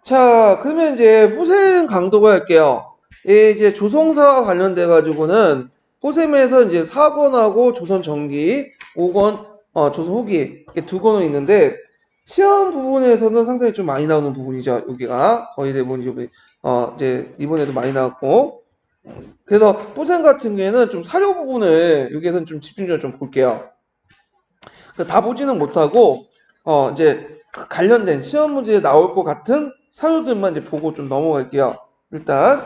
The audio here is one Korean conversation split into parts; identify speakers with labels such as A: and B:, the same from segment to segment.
A: 자, 그러면 이제 후생 강도가 할게요. 이제 조선사와 관련돼 가지고는 호셈에서 이제 4권하고 조선 전기, 5권, 조선 후기 이렇게 두 권은 있는데 시험 부분에서는 상당히 좀 많이 나오는 부분이죠. 여기가 거의 대부분 이제 이번에도 많이 나왔고 그래서 후생 같은 경우에는 좀 사료 부분을 여기에서는 좀 집중적으로 좀 볼게요. 다 보지는 못하고 이제 그 관련된 시험 문제에 나올 것 같은 사료들만 이제 보고 좀 넘어갈게요. 일단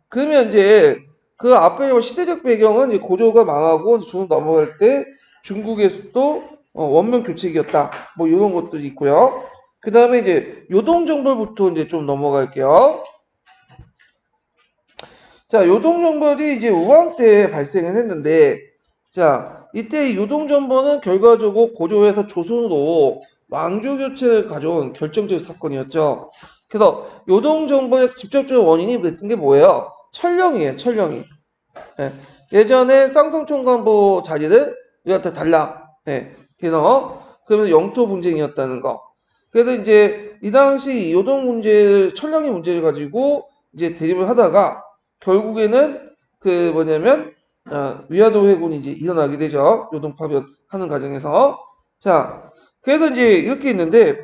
A: 그러면 이제 그 앞에 시대적 배경은 이제 고조가 망하고 조선 넘어갈 때 중국에서도 원명 교체기였다. 뭐 이런 것들이 있고요. 그 다음에 이제 요동정벌부터 이제 좀 넘어갈게요. 자, 요동정벌이 이제 우왕 때 발생을 했는데, 자, 이때 요동정벌은 결과적으로 고조에서 조선으로 왕조 교체를 가져온 결정적인 사건이었죠. 그래서 요동정벌의 직접적인 원인이 됐던 게 뭐예요? 철령이에요, 철령이. 예. 예전에 쌍성총관보 자리를 이한테 달라. 예. 그래서 그러면 영토 분쟁이었다는 거. 그래서 이제 이 당시 요동 문제, 철령의 문제를 가지고 이제 대립을 하다가 결국에는 그 뭐냐면 위화도 회군이 이제 일어나게 되죠. 요동 파병하는 과정에서. 자, 그래서 이제 이렇게 있는데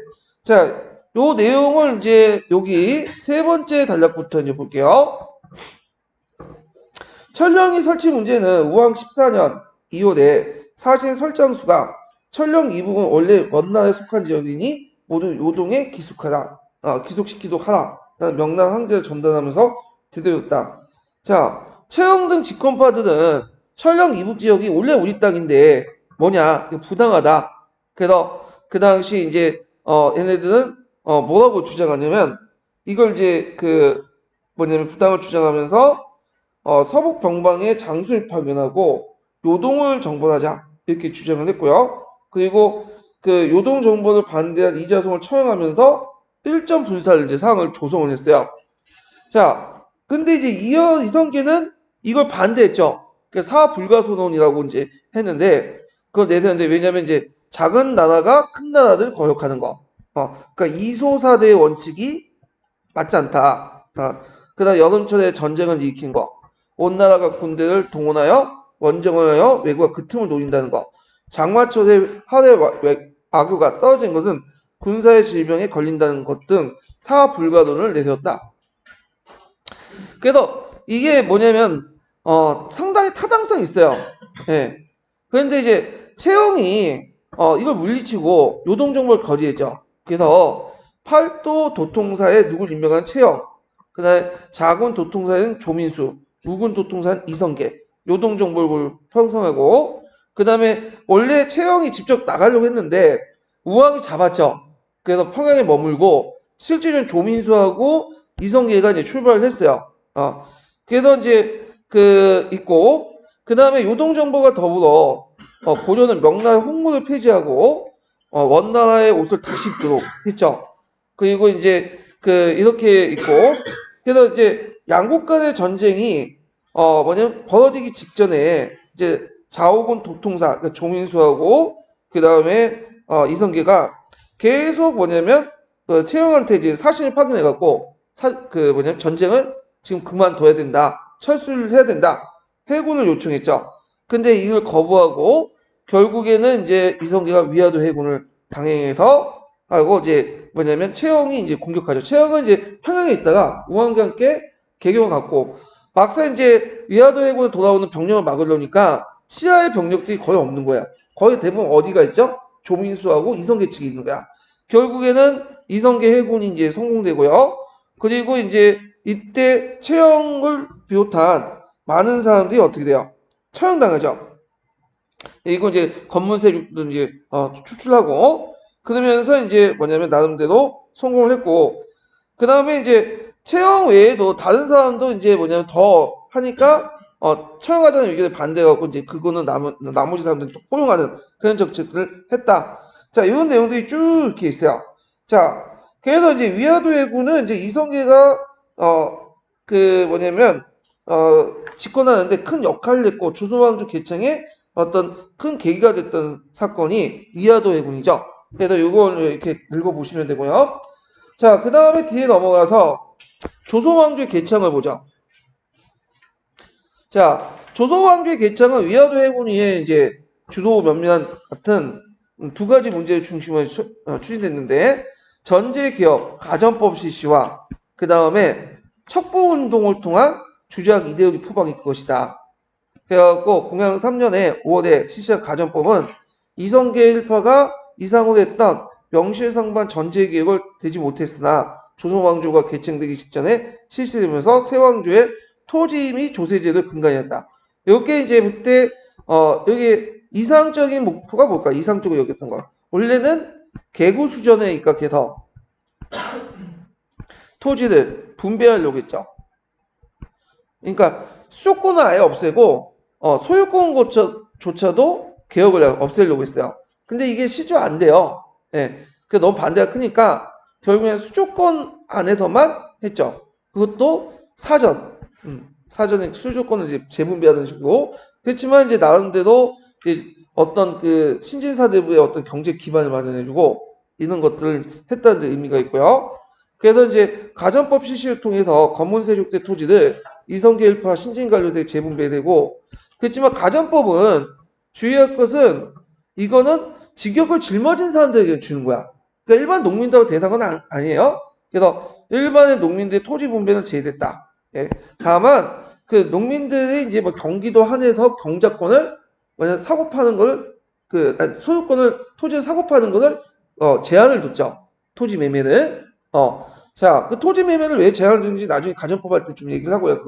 A: 자, 요 내용을 이제 여기 세 번째 단락부터 이제 볼게요. 철령이 설치 문제는 우왕 14년 2월에 사신 설정수가 철령 이북은 원래 원나라에 속한 지역이니 모두 요동에 기속시키도록 하라. 라는 명랑 항제를 전달하면서 되돌렸다. 자, 최영 등 집권파들은 철령 이북 지역이 원래 우리 땅인데 뭐냐, 이거 부당하다. 그래서 그 당시 이제 얘네들은 뭐라고 주장하냐면 이걸 이제 그 뭐냐면 부당을 주장하면서 서북 병방에 장수를 파견하고 요동을 정벌하자 이렇게 주장을 했고요. 그리고 그 요동 정벌을 반대한 이자송을 처형하면서 일점 불살 이제 사항을 조성을 했어요. 자, 근데 이제 이성계는 이걸 반대했죠. 사하 불가소론이라고 이제 했는데 그걸 내세웠는데 왜냐면 이제 작은 나라가 큰 나라를 거역하는 거. 그러니까 이소사대의 원칙이 맞지 않다. 그다음 여름철에 전쟁을 일으킨 거. 온 나라가 군대를 동원하여 원정을 하여 외국과 그 틈을 노린다는 거. 장마철에 하루에 악교가 떨어진 것은 군사의 질병에 걸린다는 것 등 사화 불가론을 내세웠다. 그래서 이게 뭐냐면 상당히 타당성이 있어요. 예. 그런데 이제 채영이 이걸 물리치고 요동정벌 거리했죠. 그래서 팔도 도통사에 누굴 임명한 채영, 그다음에 자군 도통사는 조민수, 우군 도통사는 이성계, 요동정벌을 형성하고 그다음에 원래 채영이 직접 나가려고 했는데 우왕이 잡았죠. 그래서 평양에 머물고 실제로는 조민수하고 이성계가 이제 출발을 했어요. 그래서 이제 그 있고 그 다음에 요동정보가 더불어 고려는 명나라 홍무를 폐지하고 원나라의 옷을 다시 입도록 했죠. 그리고 이제 그 이렇게 있고 그래서 이제 양국 간의 전쟁이 뭐냐면 벌어지기 직전에 이제 자오군 도통사 그러니까 조민수하고 그 다음에 이성계가 계속 뭐냐면 그 채영한테 이제 사신을 파견해갖고 그 뭐냐면 전쟁을 지금 그만둬야 된다. 철수를 해야 된다. 해군을 요청했죠. 근데 이걸 거부하고 결국에는 이제 이성계가 위화도 해군을 당행해서 하고 이제 뭐냐면 채영이 이제 공격하죠. 채영은 이제 평양에 있다가 우왕과 함께 개경을 갖고 막상 이제 위화도 해군에 돌아오는 병력을 막으려니까 시야의 병력들이 거의 없는 거야. 거의 대부분 어디가 있죠? 조민수하고 이성계 측이 있는 거야. 결국에는 이성계 해군이 이제 성공되고요. 그리고 이제 이때 채영을 비롯한 많은 사람들이 어떻게 돼요? 처형당하죠. 이거 이제 검문세력도 이제 추출하고 그러면서 이제 뭐냐면 나름대로 성공을 했고 그 다음에 이제 채영 외에도 다른 사람도 이제 뭐냐면 더 하니까 처형하자는 의견에 반대해갖고 이제 그거는 나머지 사람들이 또 포용하는 그런 정책들을 했다. 자 이런 내용들이 쭉 이렇게 있어요. 자 그래서 이제 위화도 해군은 이제 이성계가 그 뭐냐면 집권하는데 큰 역할을 했고 조선왕조 개창에 어떤 큰 계기가 됐던 사건이 위화도 해군이죠. 그래서 이걸 이렇게 읽어보시면 되고요. 자, 그 다음에 뒤에 넘어가서 조선왕조의 개창을 보죠. 자, 조선왕조의 개창은 위화도 해군위에 이제 주도 면밀한 같은 두 가지 문제를 중심으로 추진됐는데, 전제개혁, 가전법 실시와 그 다음에 척부운동을 통한 주작 이데올기 포박이 그것이다. 그래갖고 공양 3년에 5월에 실시한 가전법은 이성계 일파가 이상으로 했던 명실상부한 전제개혁을 되지 못했으나 조선왕조가 개창되기 직전에 실시되면서 새왕조의 토지 및 조세제도를 근간이었다. 이게 이제 그때 여기 이상적인 목표가 뭘까? 이상적으로 여겼던 거. 원래는 개구수전에 입각해서 토지를 분배하려고 했죠. 그러니까 수조권을 아예 없애고 소유권조차도 개혁을 없애려고 했어요. 근데 이게 실제로 안 돼요. 예. 그 너무 반대가 크니까 결국엔 수조권 안에서만 했죠. 그것도 사전에 수조권을 이제 재분배하는 식으로. 그렇지만 이제 나름대로 어떤 그 신진사대부의 어떤 경제 기반을 마련해주고 이런 것들을 했다는 데 의미가 있고요. 그래서 이제 가전법 실시를 통해서 검문세족대 토지를 이성계 일파 신진관료들에 재분배되고, 그렇지만 가전법은 주의할 것은 이거는 직역을 짊어진 사람들에게 주는 거야. 그러니까 일반 농민들 대상은 아니에요. 그래서 일반의 농민들의 토지 분배는 제외됐다. 예. 다만 그 농민들이 이제 뭐 경기도 한해서 경작권을 만약 사고 파는 걸 소유권을 토지를 사고 파는 것을 제한을 뒀죠. 토지 매매를. 자, 그 토지 매매를 왜 제한을 두는지 나중에 가전법 할 때 좀 얘기를 하고요.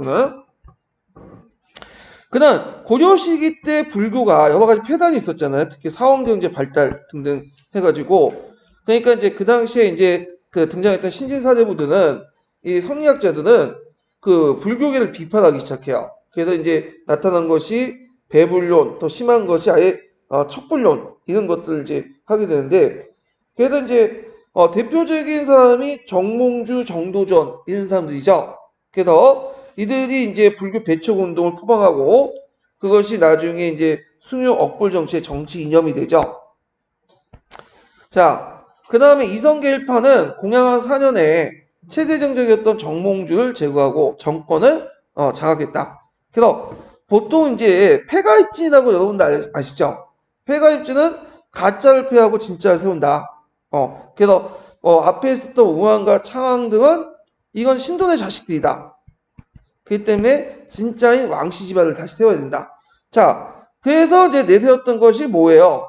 A: 그는 고려 시기 때 불교가 여러 가지 폐단이 있었잖아요. 특히 사원경제 발달 등등 해가지고. 그러니까 이제 그 당시에 이제 그 등장했던 신진사대부들은, 이 성리학자들은 그 불교계를 비판하기 시작해요. 그래서 이제 나타난 것이 배불론, 더 심한 것이 아예 척불론, 이런 것들을 이제 하게 되는데, 그래서 이제 대표적인 사람이 정몽주, 정도전 이런 사람들이죠. 그래서 이들이 이제 불교 배척 운동을 포방하고 그것이 나중에 이제 숭유 억불 정치의 정치 이념이 되죠. 자, 그 다음에 이성계 일파는 공양한 4년에 최대 정적이었던 정몽주를 제거하고 정권을 장악했다. 그래서 보통 이제 폐가입진이라고 여러분들 아시죠? 폐가입진은 가짜를 폐하고 진짜를 세운다. 그래서 앞에 있었던 우왕과 창왕 등은 이건 신돈의 자식들이다. 그렇기 때문에 진짜인 왕씨 집안을 다시 세워야 된다. 자, 그래서 이제 내세웠던 것이 뭐예요?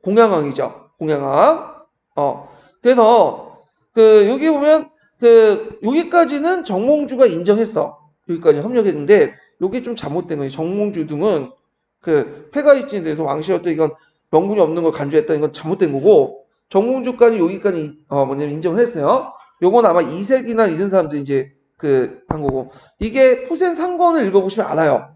A: 공양왕이죠. 공양왕. 그래서 여기 보면 여기까지는 정몽주가 인정했어. 여기까지 협력했는데 이게 좀 잘못된 거예요. 정몽주 등은 폐가입진에 대해서 왕씨였던 이건 명분이 없는 걸 간주했다. 이건 잘못된 거고, 정몽주까지 여기까지 뭐냐면 인정을 했어요. 요건 아마 이색이나 이런 사람들이 이제 한 거고, 이게 포센 상권을 읽어보시면 알아요.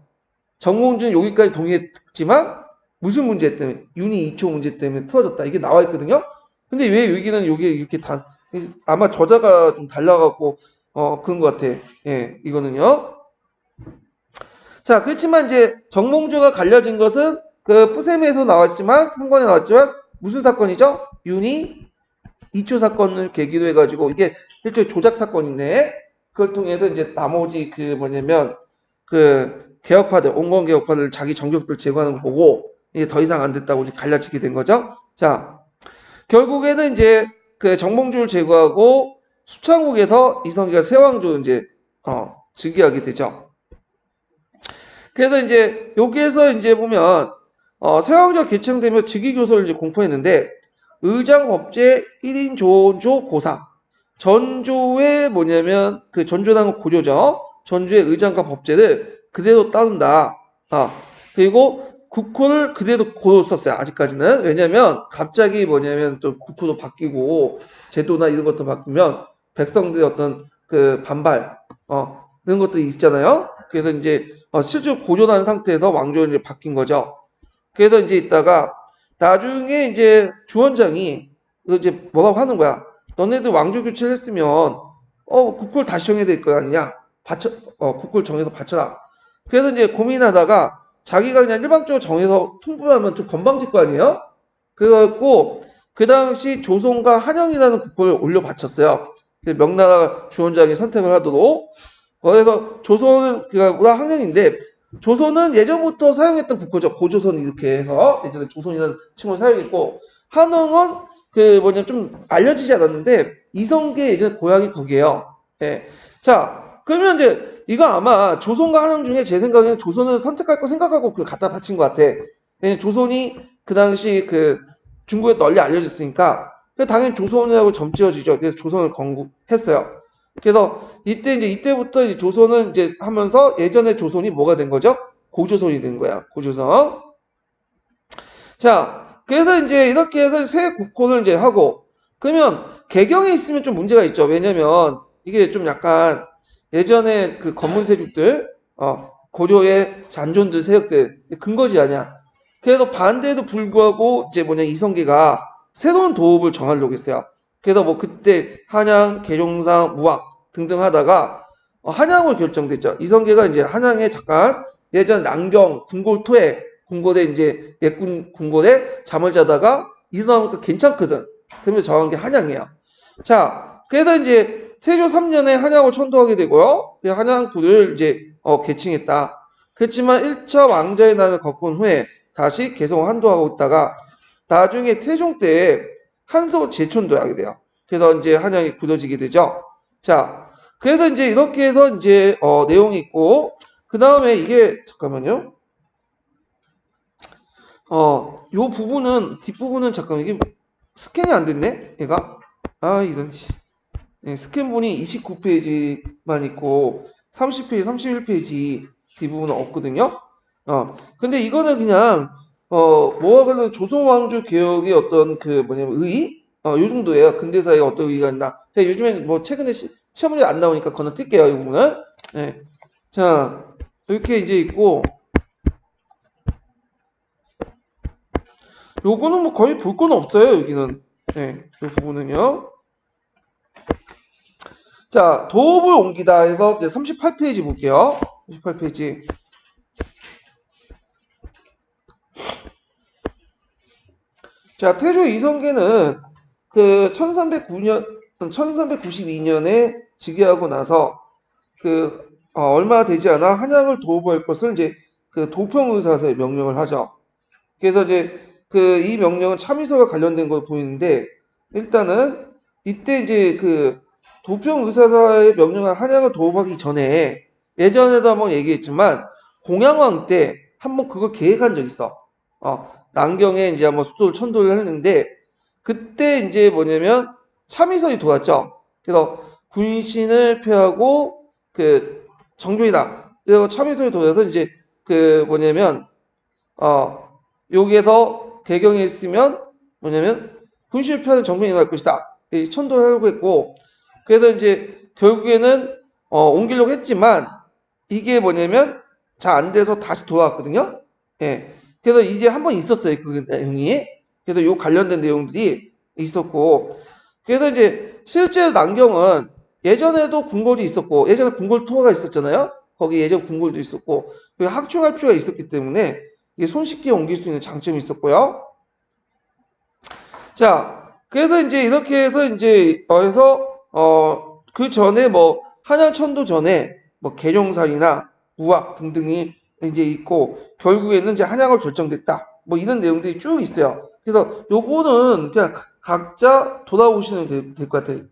A: 정몽주는 여기까지 동의했지만 무슨 문제 때문에, 윤희 2초 문제 때문에 틀어졌다. 이게 나와 있거든요. 근데 왜 여기는 여기 이렇게 아마 저자가 좀 달라갖고 그런 것 같아. 예, 이거는요. 자, 그렇지만 이제 정몽주가 갈려진 것은 푸셈에서 나왔지만, 상권에 나왔지만 무슨 사건이죠? 윤희 2초 사건을 계기로 해가지고 이게 일종의 조작 사건인데, 그걸 통해서 이제 나머지 개혁파들, 온건 개혁파들 자기 정격들 제거하는 거 보고 이게 더 이상 안 됐다고 이제 갈라지게 된 거죠. 자, 결국에는 이제 정몽주를 제거하고 수창국에서 이성계가 세왕조를 이제 즉위하게 되죠. 그래서 이제 여기에서 이제 보면 세왕조가 개창되면 즉위교서를 이제 공포했는데, 의장 법제 1인 전조 고사. 전조의 뭐냐면 전조당은 고조죠. 전조의 의장과 법제를 그대로 따른다. 그리고 국호를 그대로 고로 썼어요. 아직까지는. 왜냐면 갑자기 뭐냐면 또 국호도 바뀌고 제도나 이런 것도 바뀌면 백성들의 어떤 반발 이런 것들이 있잖아요. 그래서 이제 실제로 고조한 상태에서 왕조는 이제 바뀐 거죠. 그래서 이제 있다가 나중에 이제 주원장이 이제 뭐라고 하는 거야. 너네들 왕조 교체를 했으면 국호를 다시 정해야 될 거 아니냐. 국호를 정해서 바쳐라. 그래서 이제 고민하다가 자기가 그냥 일방적으로 정해서 통보하면 좀 건방질 거 아니에요? 그래갖고 그 당시 조선과 한영이라는 국호를 올려 바쳤어요. 명나라 주원장이 선택을 하도록. 그래서 조선은 그가 학년인데 조선은 예전부터 사용했던 국호죠. 고조선 이렇게 해서 예전에 조선이라는 칭호를 사용했고 한흥은 그 뭐냐면 좀 알려지지 않았는데 이성계 예전 고향이 거기에요. 예. 자 그러면 이제 이거 아마 조선과 한흥 중에 제 생각에는 조선을 선택할 거 생각하고 그 갖다 바친 것 같아. 왜냐면 조선이 그 당시 그 중국에 널리 알려졌으니까 당연히 조선이라고 점지어지죠. 그래서 조선을 건국했어요. 그래서 이때부터 이제 조선은 이제 하면서 예전에 조선이 뭐가 된 거죠? 고조선이 된 거야. 고조선. 자, 그래서 이제 이렇게 해서 새 국호를 이제 하고 그러면 개경에 있으면 좀 문제가 있죠. 왜냐면 이게 좀 약간 예전에 그 건문세족들, 고려의 잔존들 세력들 근거지 아니야. 그래서 반대에도 불구하고 이제 이성계가 새로운 도읍을 정하려고 했어요. 그래서 뭐 그때 한양, 계룡상, 무학 등등 하다가 한양을 결정됐죠. 이성계가 이제 한양에 잠깐 예전 남경 궁궐토에 궁궐에 이제 옛군 궁궐에 잠을 자다가 일어나니까 괜찮거든. 그러면서 정한 게 한양이에요. 자, 그래서 이제 태조 3년에 한양을 천도하게 되고요. 한양군을 이제 개칭했다. 그렇지만 1차 왕자의 난을 겪은 후에 다시 계속 한도하고 있다가 나중에 태종 때 한서 재천도하게 돼요. 그래서 이제 한양이 굳어지게 되죠. 자, 그래서 이제 이렇게 해서 이제 내용이 있고 그 다음에 이게 잠깐만요. 요 부분은 뒷부분은 잠깐 이게 스캔이 안 됐네. 얘가 이런 스캔본이 29페이지만 있고 30페이지, 31페이지 뒷부분은 없거든요. 근데 이거는 그냥 뭐와 관련 조선 왕조 개혁의 어떤 그 뭐냐면 요 정도예요. 근대사에 어떤 의의가 있나. 제가 요즘에 뭐 최근에 시험 문제 안 나오니까 건너뛸게요. 이 부분은. 네. 자, 이렇게 이제 있고 요거는 뭐 거의 볼 건 없어요. 여기는. 네. 이 부분은요. 자, 도읍을 옮기다 해서 이제 38페이지 볼게요. 38페이지. 자, 태조 이성계는 그 1392년에 즉위하고 나서 얼마 되지 않아 한양을 도읍할 것을 이제 그 도평의사서에 명령을 하죠. 그래서 이제 이 명령은 참의서와 관련된 걸 보이는데 일단은 이때 이제 그 도평의사서에 명령한 한양을 도읍하기 전에 예전에도 한번 얘기했지만 공양왕 때 한번 그걸 계획한 적 있어. 남경에 이제 한번 수도를 천도를 했는데 그때 이제 뭐냐면 참의선이 돌았죠. 그래서 군신을 폐하고 그 정종이다. 그래서 참의선이 돌아서 이제 그 뭐냐면 여기에서 개경에 있으면 뭐냐면 군신을 폐하는 정종이 날 것이다. 천도를 하려고 했고 그래서 이제 결국에는 옮기려고 했지만 이게 뭐냐면 잘 안 돼서 다시 돌아왔거든요. 예. 그래서 이제 한번 있었어요. 그 내용이. 그래서 요 관련된 내용들이 있었고. 그래서 이제 실제 남경은 예전에도 궁궐이 있었고, 예전에 궁궐 투어가 있었잖아요. 거기 예전 궁궐도 있었고, 확충할 필요가 있었기 때문에 이게 손쉽게 옮길 수 있는 장점이 있었고요. 자, 그래서 이제 이렇게 해서 이제 그 전에 뭐 한양천도 전에 뭐 계룡산이나 무학 등등이 이제 있고 결국에는 이제 한양을 결정됐다. 뭐 이런 내용들이 쭉 있어요. 그래서 요거는 그냥 각자 돌아보시면 될 것 같아요.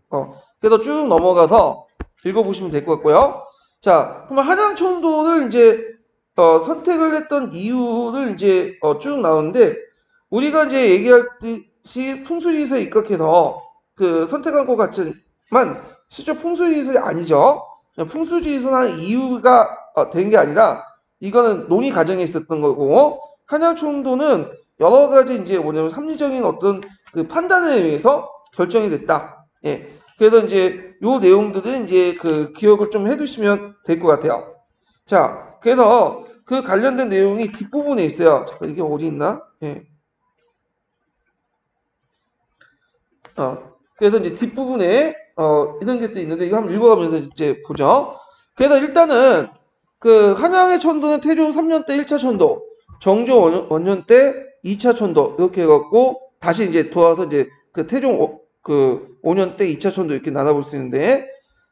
A: 그래서 쭉 넘어가서 읽어보시면 될 것 같고요. 자, 그러면 한양천도를 이제 선택을 했던 이유를 이제 쭉 나오는데 우리가 이제 얘기했듯이 풍수지리에서 입각해서 그 선택한 것 같지만 실제 풍수지리에서 아니죠. 풍수지리에서 한 이유가 된 게 아니라 이거는 논의 과정에 있었던 거고 한양천도는 여러 가지 이제 뭐냐면 합리적인 어떤 그 판단에 의해서 결정이 됐다. 예. 그래서 이제 요 내용들은 이제 그 기억을 좀 해두시면 될 것 같아요. 자, 그래서 그 관련된 내용이 뒷부분에 있어요. 잠깐 이게 어디 있나? 예. 그래서 이제 뒷부분에 이런 게 또 있는데 이거 한번 읽어가면서 이제 보죠. 그래서 일단은 그 한양의 천도는 태조 3년 때 1차 천도, 정조 원년 때 2차 천도 이렇게 해갖고 다시 이제 돌아와서 이제 그 태종 그 5년 때 2차 천도 이렇게 나눠볼 수 있는데,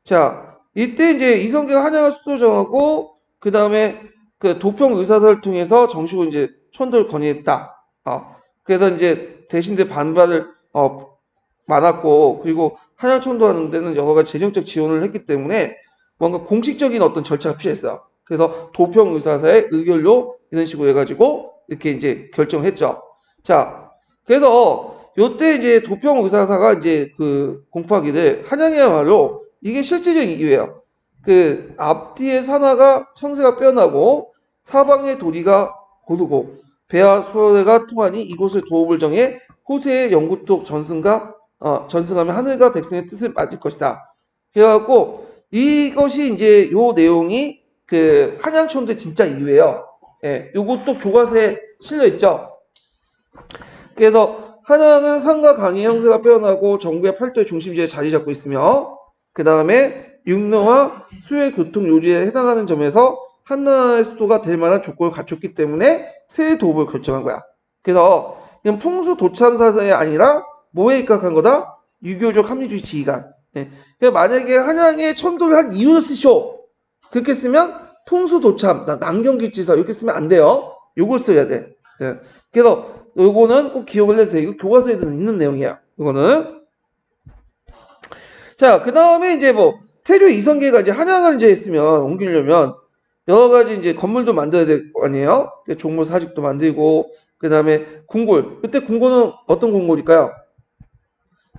A: 자, 이때 이제 이성계가 한양을 수도 정하고, 그 다음에 그 도평 의사사를 통해서 정식으로 이제 천도를 건의했다. 그래서 이제 대신들 반발을 많았고, 그리고 한양 천도하는 데는 여러 가지 재정적 지원을 했기 때문에 뭔가 공식적인 어떤 절차가 필요했어요. 그래서 도평 의사사의 의결로 이런 식으로 해가지고 이렇게 이제 결정을 했죠. 자, 그래서 요때 이제 도평 의사사가 이제 그 공포하기를 한양이야말로 이게 실질적인 이유예요. 그 앞뒤의 산하가 형세가 빼어나고 사방의 도리가 고르고 배와 수어가 통하니 이곳을 도읍을 정해 후세의 영구토록 전승하면 하늘과 백성의 뜻을 맞을 것이다. 그래갖고 이것이 이제 요 내용이 그 한양천도의 진짜 이유예요. 예, 요것도 교과서에 실려 있죠. 그래서 한양은 산과 강의 형세가 빼어나고 정부의 팔도의 중심지에 자리 잡고 있으며 그 다음에 육로와 수의 교통 요지에 해당하는 점에서 한나라의 수도가 될 만한 조건을 갖췄기 때문에 새 도읍을 결정한 거야. 그래서 이건 풍수 도참 사상이 아니라 뭐에 입각한 거다? 유교적 합리주의 지휘관. 예. 그러니까 만약에 한양에 천도를 한 이유를 쓰쇼. 그렇게 쓰면 풍수 도참, 남경길지서 이렇게 쓰면 안 돼요. 요걸 써야 돼. 예. 그래서 요거는 꼭 기억을 해주세요. 이거 교과서에도 있는 내용이야. 이거는. 자, 그 다음에 이제 뭐 태조 이성계가 이제 한양을 이제 했으면 옮기려면 여러 가지 이제 건물도 만들어야 될 거 아니에요? 종묘 사직도 만들고 그 다음에 궁궐. 그때 궁궐은 어떤 궁궐일까요?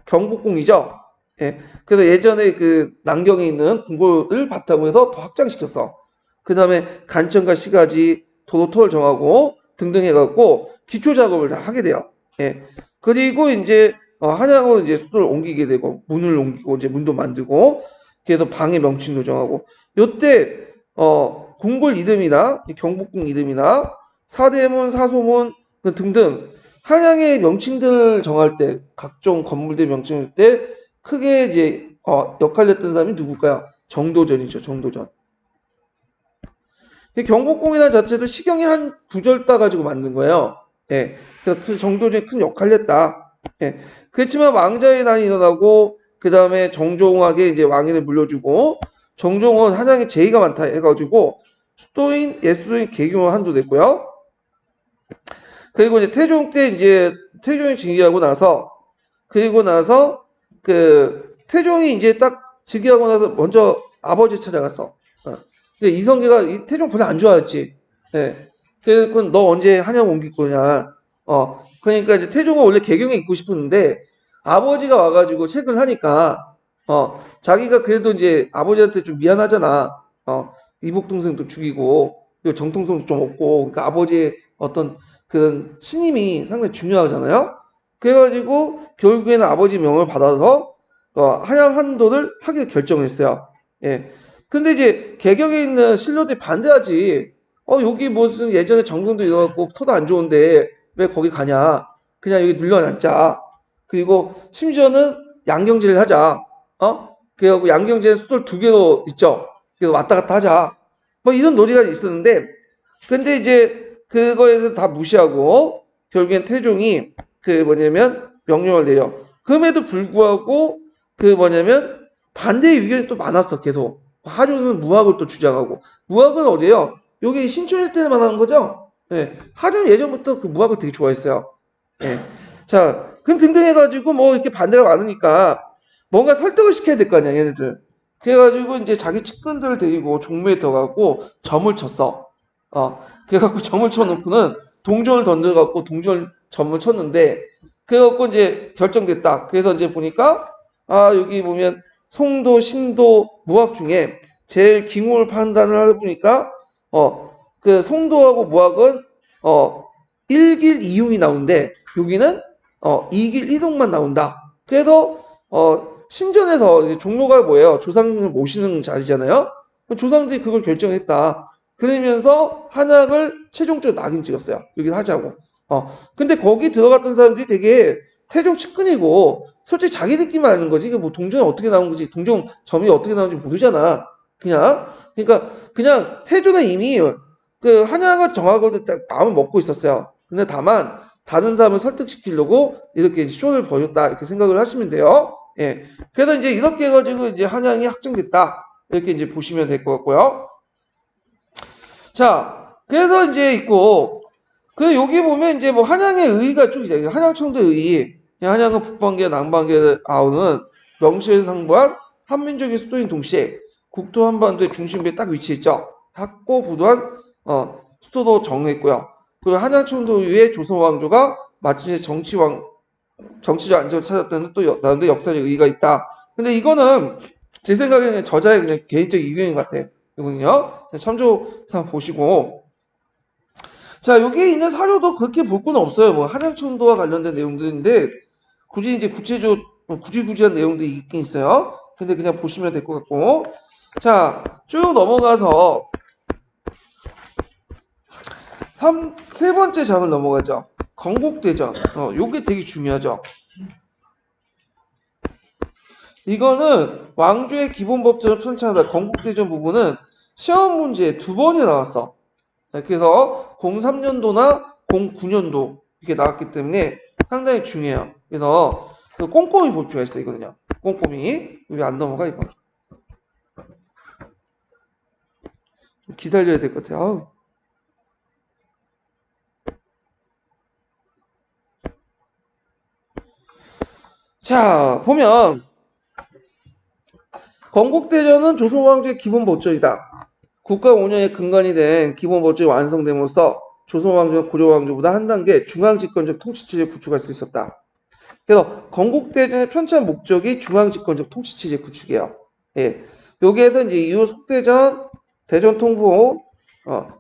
A: 경복궁이죠. 예. 그래서 예전에 그 남경에 있는 궁궐을 바탕으로 해서 더 확장시켰어. 그 다음에 간천과 시가지, 도로터를 정하고 등등 해갖고 기초 작업을 다 하게 돼요. 예. 그리고 이제 한양으로 이제 수도를 옮기게 되고 문을 옮기고 이제 문도 만들고 그래서 방의 명칭도 정하고 요때 궁궐 이름이나 경복궁 이름이나 사대문, 사소문 등등 한양의 명칭들을 정할 때 각종 건물들 명칭할 때 크게 이제 역할을 했던 사람이 누굴까요? 정도전이죠. 정도전. 경복궁이라는 자체도 시경이 한 구절 따가지고 만든 거예요. 예. 그래서 그 정도전이 큰 역할을 했다. 예. 그렇지만 왕자의 난이 일어나고 그 다음에 정종에게 이제 왕위를 물려주고 정종은 한양에 제의가 많다 해가지고 수도인 옛수도인 계경을 한도됐고요. 그리고 이제 태종 때 이제 태종이 즉위하고 나서 그리고 나서 그 태종이 이제 딱 즉위하고 나서 먼저 아버지 찾아갔어. 근데 이성계가 이 태종 별로 안 좋아했지. 예. 그래서 너 언제 한양 옮길 거냐. 그러니까 이제 태종은 원래 개경에 있고 싶었는데 아버지가 와가지고 책을 하니까 자기가 그래도 이제 아버지한테 좀 미안하잖아. 이복 동생도 죽이고 그리고 정통성도 좀 없고 그러니까 아버지의 어떤 그런 신임이 상당히 중요하잖아요. 그래가지고 결국에는 아버지 명을 받아서 한양 한도를 하기로 결정했어요. 예. 근데 이제 개경에 있는 신료들이 반대하지. 여기 무슨 예전에 정경도 일어났고 터도 안 좋은데 왜 거기 가냐. 그냥 여기 눌러놨자. 그리고 심지어는 양경제를 하자. 그래갖고 양경제 수도를 2개로 있죠. 그래서 왔다 갔다 하자. 뭐 이런 논의가 있었는데 근데 이제 그거에서 다 무시하고 결국엔 태종이 명령을 내려. 그럼에도 불구하고 반대의 의견이 또 많았어. 계속. 하류는 무학을 또 주장하고. 무학은 어디예요? 여기 신촌 일대를 말하는 거죠? 예. 하류는 예전부터 그 무학을 되게 좋아했어요. 예. 자, 그럼 등등 해가지고 뭐 이렇게 반대가 많으니까 뭔가 설득을 시켜야 될 거 아니야, 얘네들. 그래가지고 이제 자기 측근들을 데리고 종묘에 들어가고 점을 쳤어. 그래갖고 점을 쳐놓고는 동전을 던져갖고 점을 쳤는데, 그래갖고 이제 결정됐다. 그래서 이제 보니까, 여기 보면 송도, 신도, 무학 중에 제일 기งู판단을 하다 보니까, 그 송도하고 무학은, 1길 2흉이 나오는데, 여기는, 2길 1흉만 나온다. 그래서, 신전에서 종로가 뭐예요? 조상님을 모시는 자리잖아요? 조상들이 그걸 결정했다. 그러면서 한양을 최종적으로 낙인 찍었어요. 여기를 하자고. 근데 거기 들어갔던 사람들이 되게 태종 측근이고, 솔직히 자기들끼리만 아는 거지. 이게 뭐 동전이 어떻게 나온 거지, 동전 점이 어떻게 나오는지 모르잖아. 그러니까 그냥 태조는 이미 그 한양을 정하고 마음을 먹고 있었어요. 근데 다만 다른 사람을 설득시키려고 이렇게 이제 쇼를 벌였다 이렇게 생각을 하시면 돼요. 예. 그래서 이제 이렇게 해가지고 이제 한양이 확정됐다 이렇게 이제 보시면 될 것 같고요. 자, 그래서 이제 있고 그 여기 보면 이제 뭐 한양의 의의가 쭉 있어요. 한양청도의 의의, 한양은 북방계 남방계를 아우는 명실상부한 한민족의 수도인 동시에 국토 한반도의 중심부에 딱 위치했죠. 확고부도한 수도도 정했고요. 그리고 한양청도의 조선 왕조가 마침내 정치적 안정을 찾았다는 또 나름대로 역사적 의의가 있다. 근데 이거는 제 생각에는 저자의 그냥 개인적 의견인 것 같아요. 이거는요. 참조상 보시고. 자, 여기에 있는 사료도 그렇게 볼 건 없어요. 뭐 한양청도와 관련된 내용들인데 굳이 이제 구질구질한 내용들이 있긴 있어요. 근데 그냥 보시면 될 것 같고. 자, 쭉 넘어가서 세 번째 장을 넘어가죠. 건국대전. 요게 되게 중요하죠. 이거는 왕조의 기본법전을 편찬하다. 건국대전 부분은 시험 문제에 2번이 나왔어. 그래서 03년도나 09년도 이렇게 나왔기 때문에 상당히 중요해요. 그래서 꼼꼼히 볼 필요가 있어 이거는요. 꼼꼼히. 왜 안 넘어가 이거? 좀 기다려야 될 것 같아요. 아우. 자, 보면 건국대전은 조선왕조의 기본법전이다. 국가 운영의 근간이 된 기본법전이 완성됨으로써 조선왕조는 고려왕조보다 한 단계 중앙집권적 통치체제를 구축할 수 있었다. 그래서 건국대전의 편찬 목적이 중앙집권적 통치체제 구축이에요. 예. 여기에서 이제 이후 속대전, 대전 통보,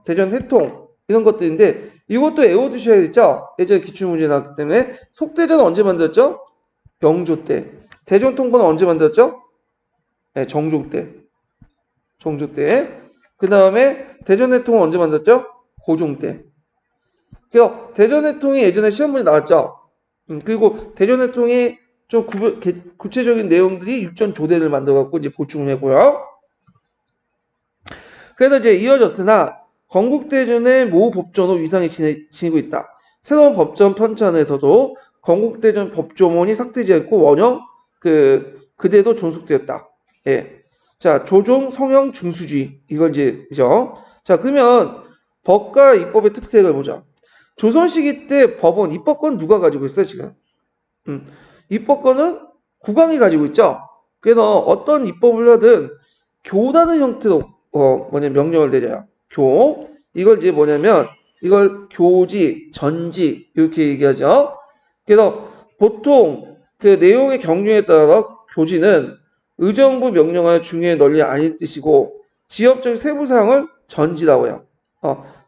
A: 대전 회통 이런 것들인데 이것도 외워두셔야겠죠. 예전에 기출문제 나왔기 때문에 속대전은 언제 만들었죠? 영조 때. 대전 통보는 언제 만들었죠? 네, 정종 때. 정조 때. 그 다음에 대전 회통은 언제 만들었죠? 고종 때. 그래서 대전 회통이 예전에 시험문에 나왔죠. 그리고 대전 회통이 좀 구체적인 내용들이 육전 조대를 만들어갖고 이제 보충을 했고요. 그래서 이제 이어졌으나 건국대전의 모 법조는 위상이 지니고 있다. 새로운 법전 편찬에서도 건국대전 법조문이 삭제되지 않고 원형 그대도 존속되었다. 예. 자, 조종 성형 중수주의 이건 이제 그죠? 자, 그러면 법과 입법의 특색을 보자. 조선 시기 때 법원 입법권 누가 가지고 있어요 지금? 입법권은 국왕이 가지고 있죠. 그래서 어떤 입법을 하든 교라는 형태로 명령을 내려요. 교. 이걸 이제 뭐냐면 이걸 교지, 전지 이렇게 얘기하죠. 그래서 보통 그 내용의 경륜에 따라 교지는 의정부 명령하여 중요에 널리 아닌 뜻이고 지역적 세부사항을 전지라고 해요.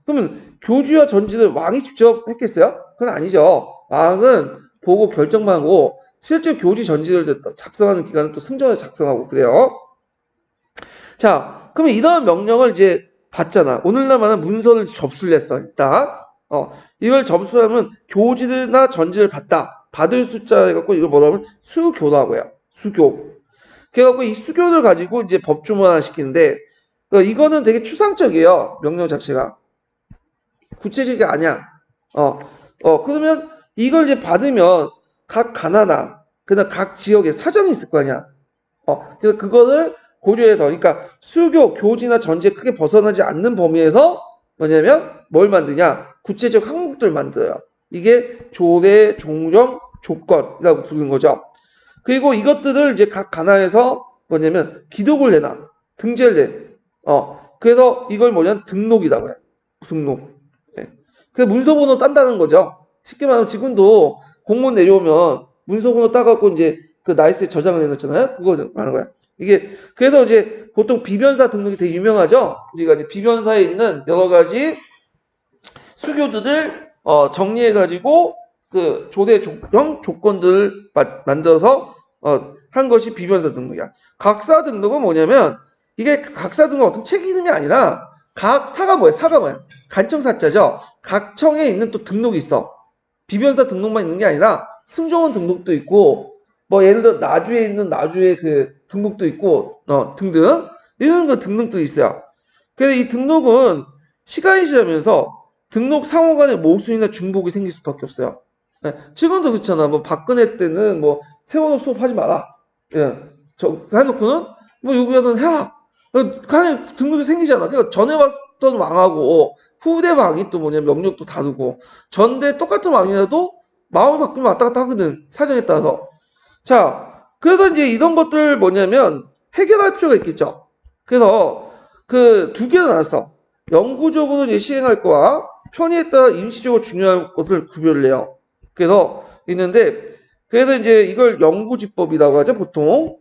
A: 그러면 교주와 전지를 왕이 직접 했겠어요? 그건 아니죠. 왕은 보고 결정만 하고 실제 교지 전지를 작성하는 기관은 또 승전에 작성하고 그래요. 자, 그러면 이런 명령을 이제 받잖아. 오늘날 말하는 문서를 접수를 했어. 일단 이걸 접수하면 교지나 전지를 받다. 받을 숫자 해갖고 이걸 뭐라고 하면 수교라고 해요. 수교. 그래갖고 이 수교를 가지고 이제 법조문화 시키는데 이거는 되게 추상적이에요. 명령 자체가. 구체적이 아니야. 그러면 이걸 이제 받으면 각 가나나 그다음 각 지역에 사정이 있을 거 아니야. 그래서 그거를 고려해서 그러니까 수교, 교지나 전지에 크게 벗어나지 않는 범위에서 뭐냐면 뭘 만드냐? 구체적 항목들을 만들어요. 이게 조례, 종령, 조건이라고 부르는 거죠. 그리고 이것들을 이제 각 가나에서 뭐냐면 기록을 내놔. 등재를 내. 그래서 이걸 뭐냐면 등록이라고 해요. 등록. 네. 그래서 문서번호 딴다는 거죠. 쉽게 말하면 지금도 공문 내려오면 문서번호 따갖고 이제 그 나이스에 저장을 해놓잖아요. 그거 하는 거야. 이게 그래서 이제 보통 비변사 등록이 되게 유명하죠. 우리가 이제 비변사에 있는 여러 가지 수교들을 정리해가지고 그 조례형 조건들을 만들어서 한 것이 비변사 등록이야. 각사 등록은 뭐냐면 이게 각사 등록 어떤 책 이름이 아니라 각사가 뭐야? 사가 뭐야? 간청사자죠. 각 청에 있는 또 등록이 있어. 비변사 등록만 있는 게 아니라 승정원 등록도 있고 뭐 예를 들어 나주에 있는 나주의 그 등록도 있고 등등 이런 거 등록도 있어요. 그래서 이 등록은 시간이 지나면서 등록 상호 간의 모순이나 중복이 생길 수밖에 없어요. 예, 지금도 그렇잖아. 뭐 박근혜 때는 뭐 세월호 수업하지 마라. 예, 해놓고는 뭐 여기서는 해라. 간에 등급이 생기잖아. 그러니까 전에 왔던 왕하고 후대 왕이 또 뭐냐 명령도 다르고 전대 똑같은 왕이라도 마음을 바꾸면 왔다 갔다 하거든. 사정에 따라서. 자, 그래서 이제 이런 것들 뭐냐면 해결할 필요가 있겠죠. 그래서 그 두 개로 나눴어. 영구적으로 이제 시행할 거와 편의에 따라 임시적으로 중요한 것을 구별을 해요. 그래서 있는데 그래서 이제 이걸 영구지법이라고 하죠, 보통.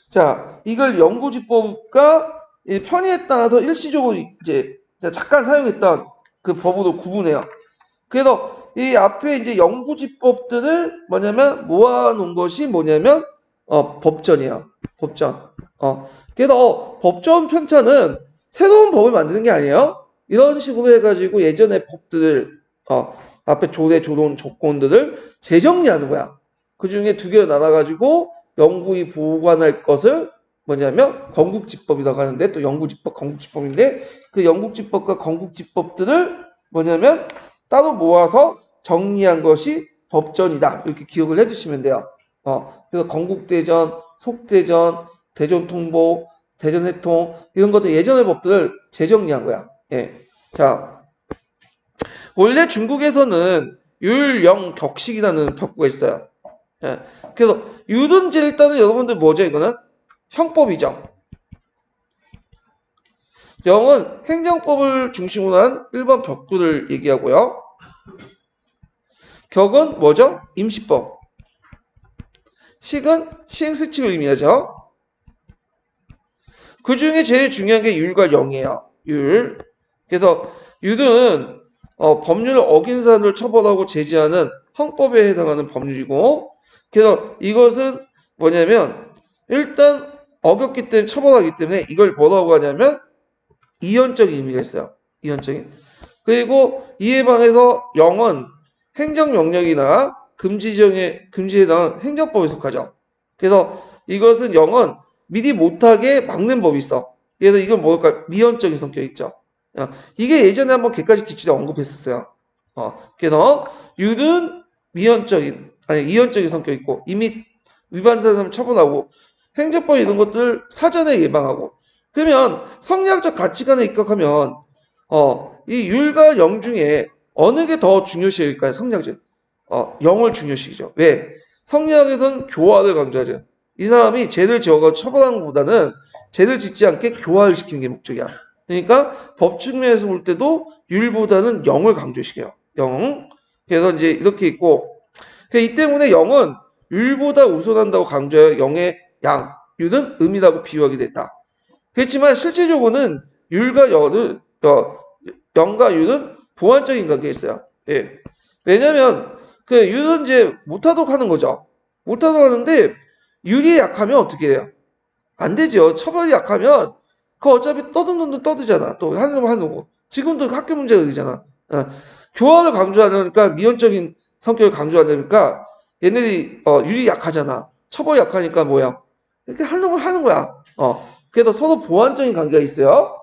A: 자, 이걸 영구지법과 편의에 따라서 일시적으로 이제 잠깐 사용했던 그 법으로 구분해요. 그래서 이 앞에 이제 영구지법들을 뭐냐면 모아놓은 것이 뭐냐면 법전이에요. 법전. 그래서 법전 편찬은 새로운 법을 만드는 게 아니에요. 이런 식으로 해가지고 예전의 법들을 앞에 조례, 조론, 조건들을 재정리하는 거야. 그 중에 두 개로 나눠가지고 영구히 보관할 것을 뭐냐면 건국지법이라고 하는데 또 영구지법, 건국지법인데 그 영국지법과 건국지법들을 뭐냐면 따로 모아서 정리한 것이 법전이다. 이렇게 기억을 해두시면 돼요. 그래서 건국대전, 속대전, 대전통보, 대전해통 이런 것들 예전의 법들을 재정리한 거야. 예. 자, 원래 중국에서는 율영격식이라는 벽구가 있어요. 예. 그래서 율은 제 일단은 여러분들 뭐죠? 이거는 형법이죠. 영은 행정법을 중심으로 한 일반 벽구를 얘기하고요. 격은 뭐죠? 임시법. 식은 시행수칙을 의미하죠. 그 중에 제일 중요한 게 율과 영이에요. 율. 그래서 율은 법률을 어긴 사람을 처벌하고 제지하는 헌법에 해당하는 법률이고, 그래서 이것은 뭐냐면 일단 어겼기 때문에 처벌하기 때문에 이걸 뭐라고 하냐면 이언적인 의미가 있어요. 이언적인. 그리고 이에 반해서 영은 행정명령이나 금지에 해당하는 행정법에 속하죠. 그래서 이것은 영은 미리 못하게 막는 법이 있어. 그래서 이건 뭘까? 미언적인 성격이 있죠. 이게 예전에 한번 개까지 기출에 언급했었어요. 그래서 율은 이언적인 성격이 있고 이미 위반자는 사람 처분하고 행정법 이런 것들 사전에 예방하고 그러면 성리학적 가치관에 입각하면 이 율과 영 중에 어느 게 더 중요시일까요? 성리학적 영을 중요시키죠. 왜? 성리학에서는 교화를 강조하죠. 이 사람이 죄를 지어서 처벌하는 것보다는 죄를 짓지 않게 교화를 시키는 게 목적이야. 그러니까 법 측면에서 볼 때도 율보다는 영을 강조시켜요. 영. 그래서 이제 이렇게 있고 이 때문에 영은 율보다 우선한다고 강조해요. 영의 양. 율은 음이라고 비유하기도 했다. 그렇지만 실질적으로는 율과 영과 율은 보완적인 관계가 있어요. 예. 왜냐면 그 율은 이제 못하도록 하는 거죠. 못하도록 하는데 율이 약하면 어떻게 해요? 안 되죠. 처벌이 약하면 그 어차피 떠든 놈도 떠들잖아. 또 하는 놈 하는 거고. 지금도 학교 문제가 되잖아. 교화를 강조하려니까 미온적인 성격을 강조하려니까 얘네들이 율이 약하잖아. 처벌이 약하니까 뭐야? 이렇게 하는 걸 하는 거야. 그래서 서로 보완적인 관계가 있어요.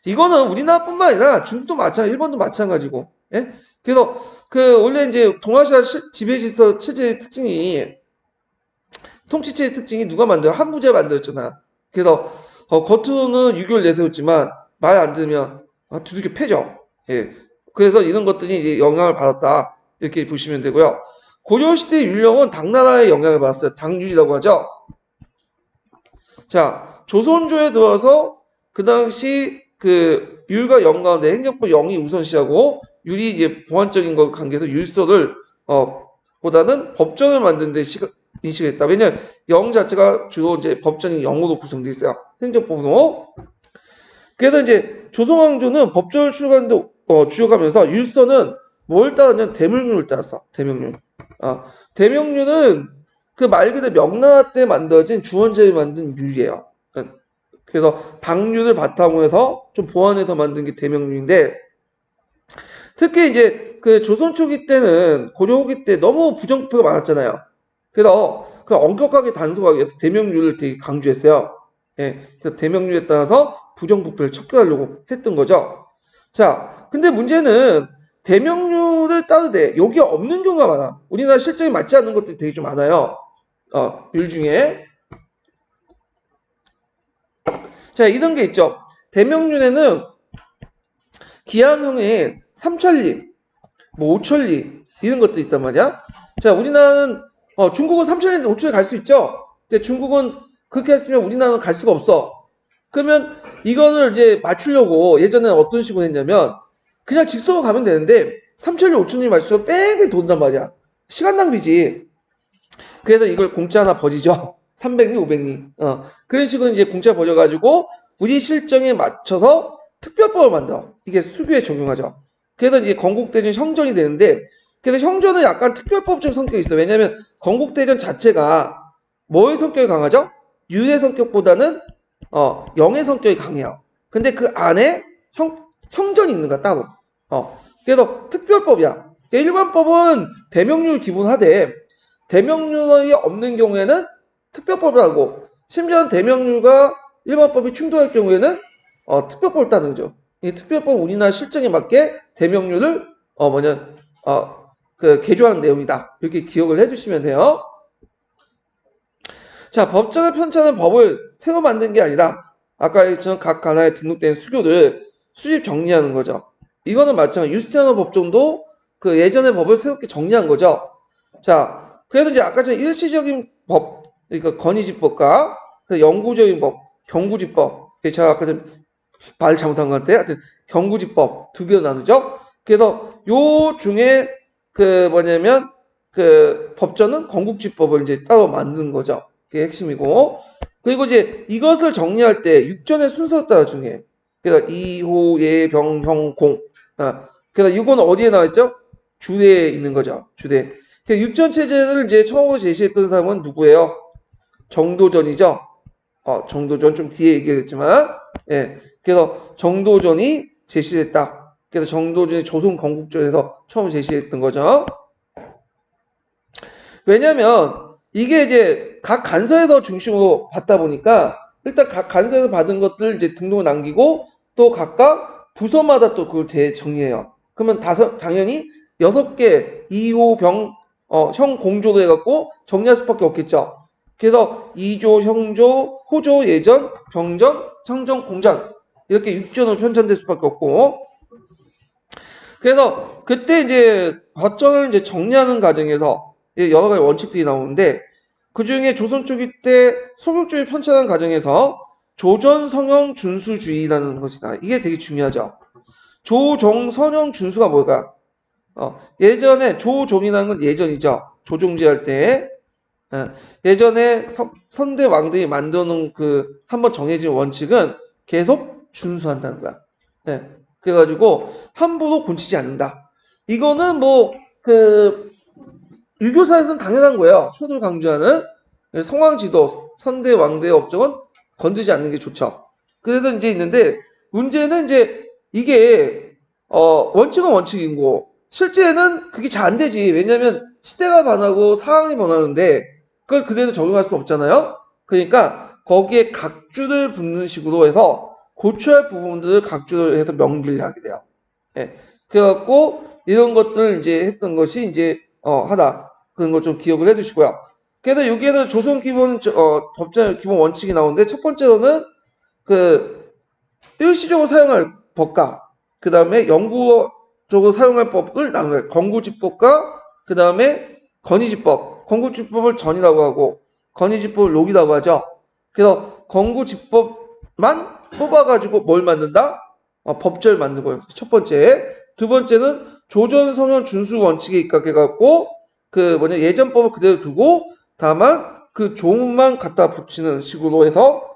A: 이거는 우리나라뿐만 아니라 중국도 마찬가지, 일본도 마찬가지고. 예? 그래서 그 원래 이제 동아시아 지배질서 체제의 특징이 통치체의 특징이 누가 만들어? 한부제가 만들었잖아. 그래서 겉으로는 유교를 내세웠지만 말 안 들으면 두들겨 패죠. 예. 그래서 이런 것들이 이제 영향을 받았다. 이렇게 보시면 되고요. 고려시대 율령은 당나라의 영향을 받았어요. 당률이라고 하죠. 자, 조선조에 들어서 그 당시 그 율과 영 가운데 행정법 영이 우선시하고 율이 이제 보완적인 것 관계에서 율서를 보다는 법전을 만드는 데 인식했다. 왜냐하면 영 자체가 주로 이제 법전이 영으로 구성되어 있어요. 행정법으로. 그래서 이제 조선왕조는 법전을 출간하는데 주력하면서 율서는 뭘 따르냐면 대명률을 따랐어. 대명률. 대명률은 그 말 그대로 명나라 때 만들어진 주원제에 만든 율이에요. 그래서 당률을 바탕으로 해서 좀 보완해서 만든 게 대명률인데 특히 이제 그 조선 초기 때는 고려 후기 때 너무 부정부패가 많았잖아요. 그래서 그 엄격하게 단속하기 위해서 대명률을 되게 강조했어요. 예, 그래서 대명률에 따라서 부정부패를 척결하려고 했던 거죠. 자, 근데 문제는 대명률을 따르되 여기 없는 경우가 많아. 우리나라 실정이 맞지 않는 것들이 되게 좀 많아요. 율 중에. 자, 이런 게 있죠. 대명률에는 기하형의 3천리, 뭐 5천리 이런 것도 있단 말이야. 자, 우리나라는 중국은 3천리, 5천리 갈 수 있죠. 근데 중국은 그렇게 했으면 우리나라는 갈 수가 없어. 그러면 이거를 이제 맞추려고 예전에 어떤 식으로 했냐면 그냥 직선으로 가면 되는데 3천리, 5천리 맞춰서 뺑뺑 돈단 말이야. 시간 낭비지. 그래서 이걸 공짜 하나 버리죠. 300리, 500리. 그런 식으로 이제 공짜 버려가지고 우리 실정에 맞춰서 특별법을 만들어. 이게 수교에 적용하죠. 그래서 이제 건국대전 형전이 되는데, 그래서 형전은 약간 특별법적 성격이 있어. 왜냐면 건국대전 자체가 뭐의 성격이 강하죠? 유의 성격보다는 영의 성격이 강해요. 근데 그 안에 형전이 있는 거야, 따로. 그래서 특별법이야. 그러니까 일반법은 대명률 기본하되 대명률이 없는 경우에는 특별법을 하고, 심지어 대명률과 일반법이 충돌할 경우에는 특별법을 따는 거죠. 이 특별법 우리나라 실정에 맞게 대명률을 개조하는 내용이다. 이렇게 기억을 해주시면 돼요. 자, 법전을 편찬한 법을 새로 만든 게 아니라 아까 얘기했던 각 관하에 등록된 수교를 수집 정리하는 거죠. 이거는 마찬가지. 유스티아노 법정도 그 예전의 법을 새롭게 정리한 거죠. 자, 그래서 이제 아까처럼 일시적인 법, 그러니까 건의집법과 영구적인 법, 경구집법. 제가 아까 좀 말 잘못한 것 같아요. 하여튼 경구집법 두 개로 나누죠. 그래서 요 중에 그 법전은 건국집법을 이제 따로 만든 거죠. 그게 핵심이고. 그리고 이제 이것을 정리할 때 육전의 순서에 따라 중요해. 그래서 이호, 예, 병, 형, 공. 그래서 이거는 어디에 나와 있죠? 주대에 있는 거죠. 주대. 육전 체제를 이제 처음으로 제시했던 사람은 누구예요? 정도전이죠. 정도전 좀 뒤에 얘기했지만, 예. 그래서 정도전이 제시됐다. 그래서 정도전이 조선 건국전에서 처음 제시했던 거죠. 왜냐면 이게 이제 각 간서에서 중심으로 받다 보니까 일단 각 간서에서 받은 것들 이제 등록을 남기고 또 각각 부서마다 또 그걸 재정리해요. 그러면 당연히 6개 2호 병, 형 공조로 해갖고 정리할 수밖에 없겠죠. 그래서 2조, 형조, 호조, 예전, 병전, 청정, 공전 이렇게 6전으로 편찬될 수밖에 없고, 그래서 그때 이제 법전을 이제 정리하는 과정에서 여러 가지 원칙들이 나오는데 그 중에 조선 초기 때 소극주의 편찬하는 과정에서 조전 성형 준수주의라는 것이다. 이게 되게 중요하죠. 조정 성형 준수가 뭘까? 예전에 조종이라는 건 예전이죠. 조종제 할 때. 예전에 선대 왕들이 만들어 놓은 그 한번 정해진 원칙은 계속 준수한다는 거야. 그래가지고 함부로 곤치지 않는다. 이거는 유교사에서는 당연한 거예요. 효도를 강조하는 성왕지도, 선대 왕대의 업적은 건드리지 않는 게 좋죠. 그래서 이제 있는데 문제는 이제 이게 원칙은 원칙이고 실제는 그게 잘 안 되지. 왜냐하면 시대가 변하고 상황이 변하는데 그걸 그대로 적용할 수 없잖아요. 그러니까 거기에 각주를 붙는 식으로 해서 고쳐야 할 부분들을 각주를 해서 명기를 하게 돼요. 그래갖고 이런 것들을 이제 했던 것이 이제 하다. 그런 걸 좀 기억을 해두시고요. 그래서 여기에는 조선 기본 법전 기본 원칙이 나오는데 첫 번째로는 그 일시적으로 사용할 법과 그 다음에 영구적으로 사용할 법을 나눠요. 건구집법과 그 다음에 건의집법. 건구집법을 전이라고 하고 건의집법을 록이라고 하죠. 그래서 건구집법만 뽑아가지고 뭘 만든다? 법절 만든 거예요. 첫 번째. 두 번째는 조전 성현 준수 원칙에 입각해갖고 예전법을 그대로 두고 다만 그 조문만 갖다 붙이는 식으로 해서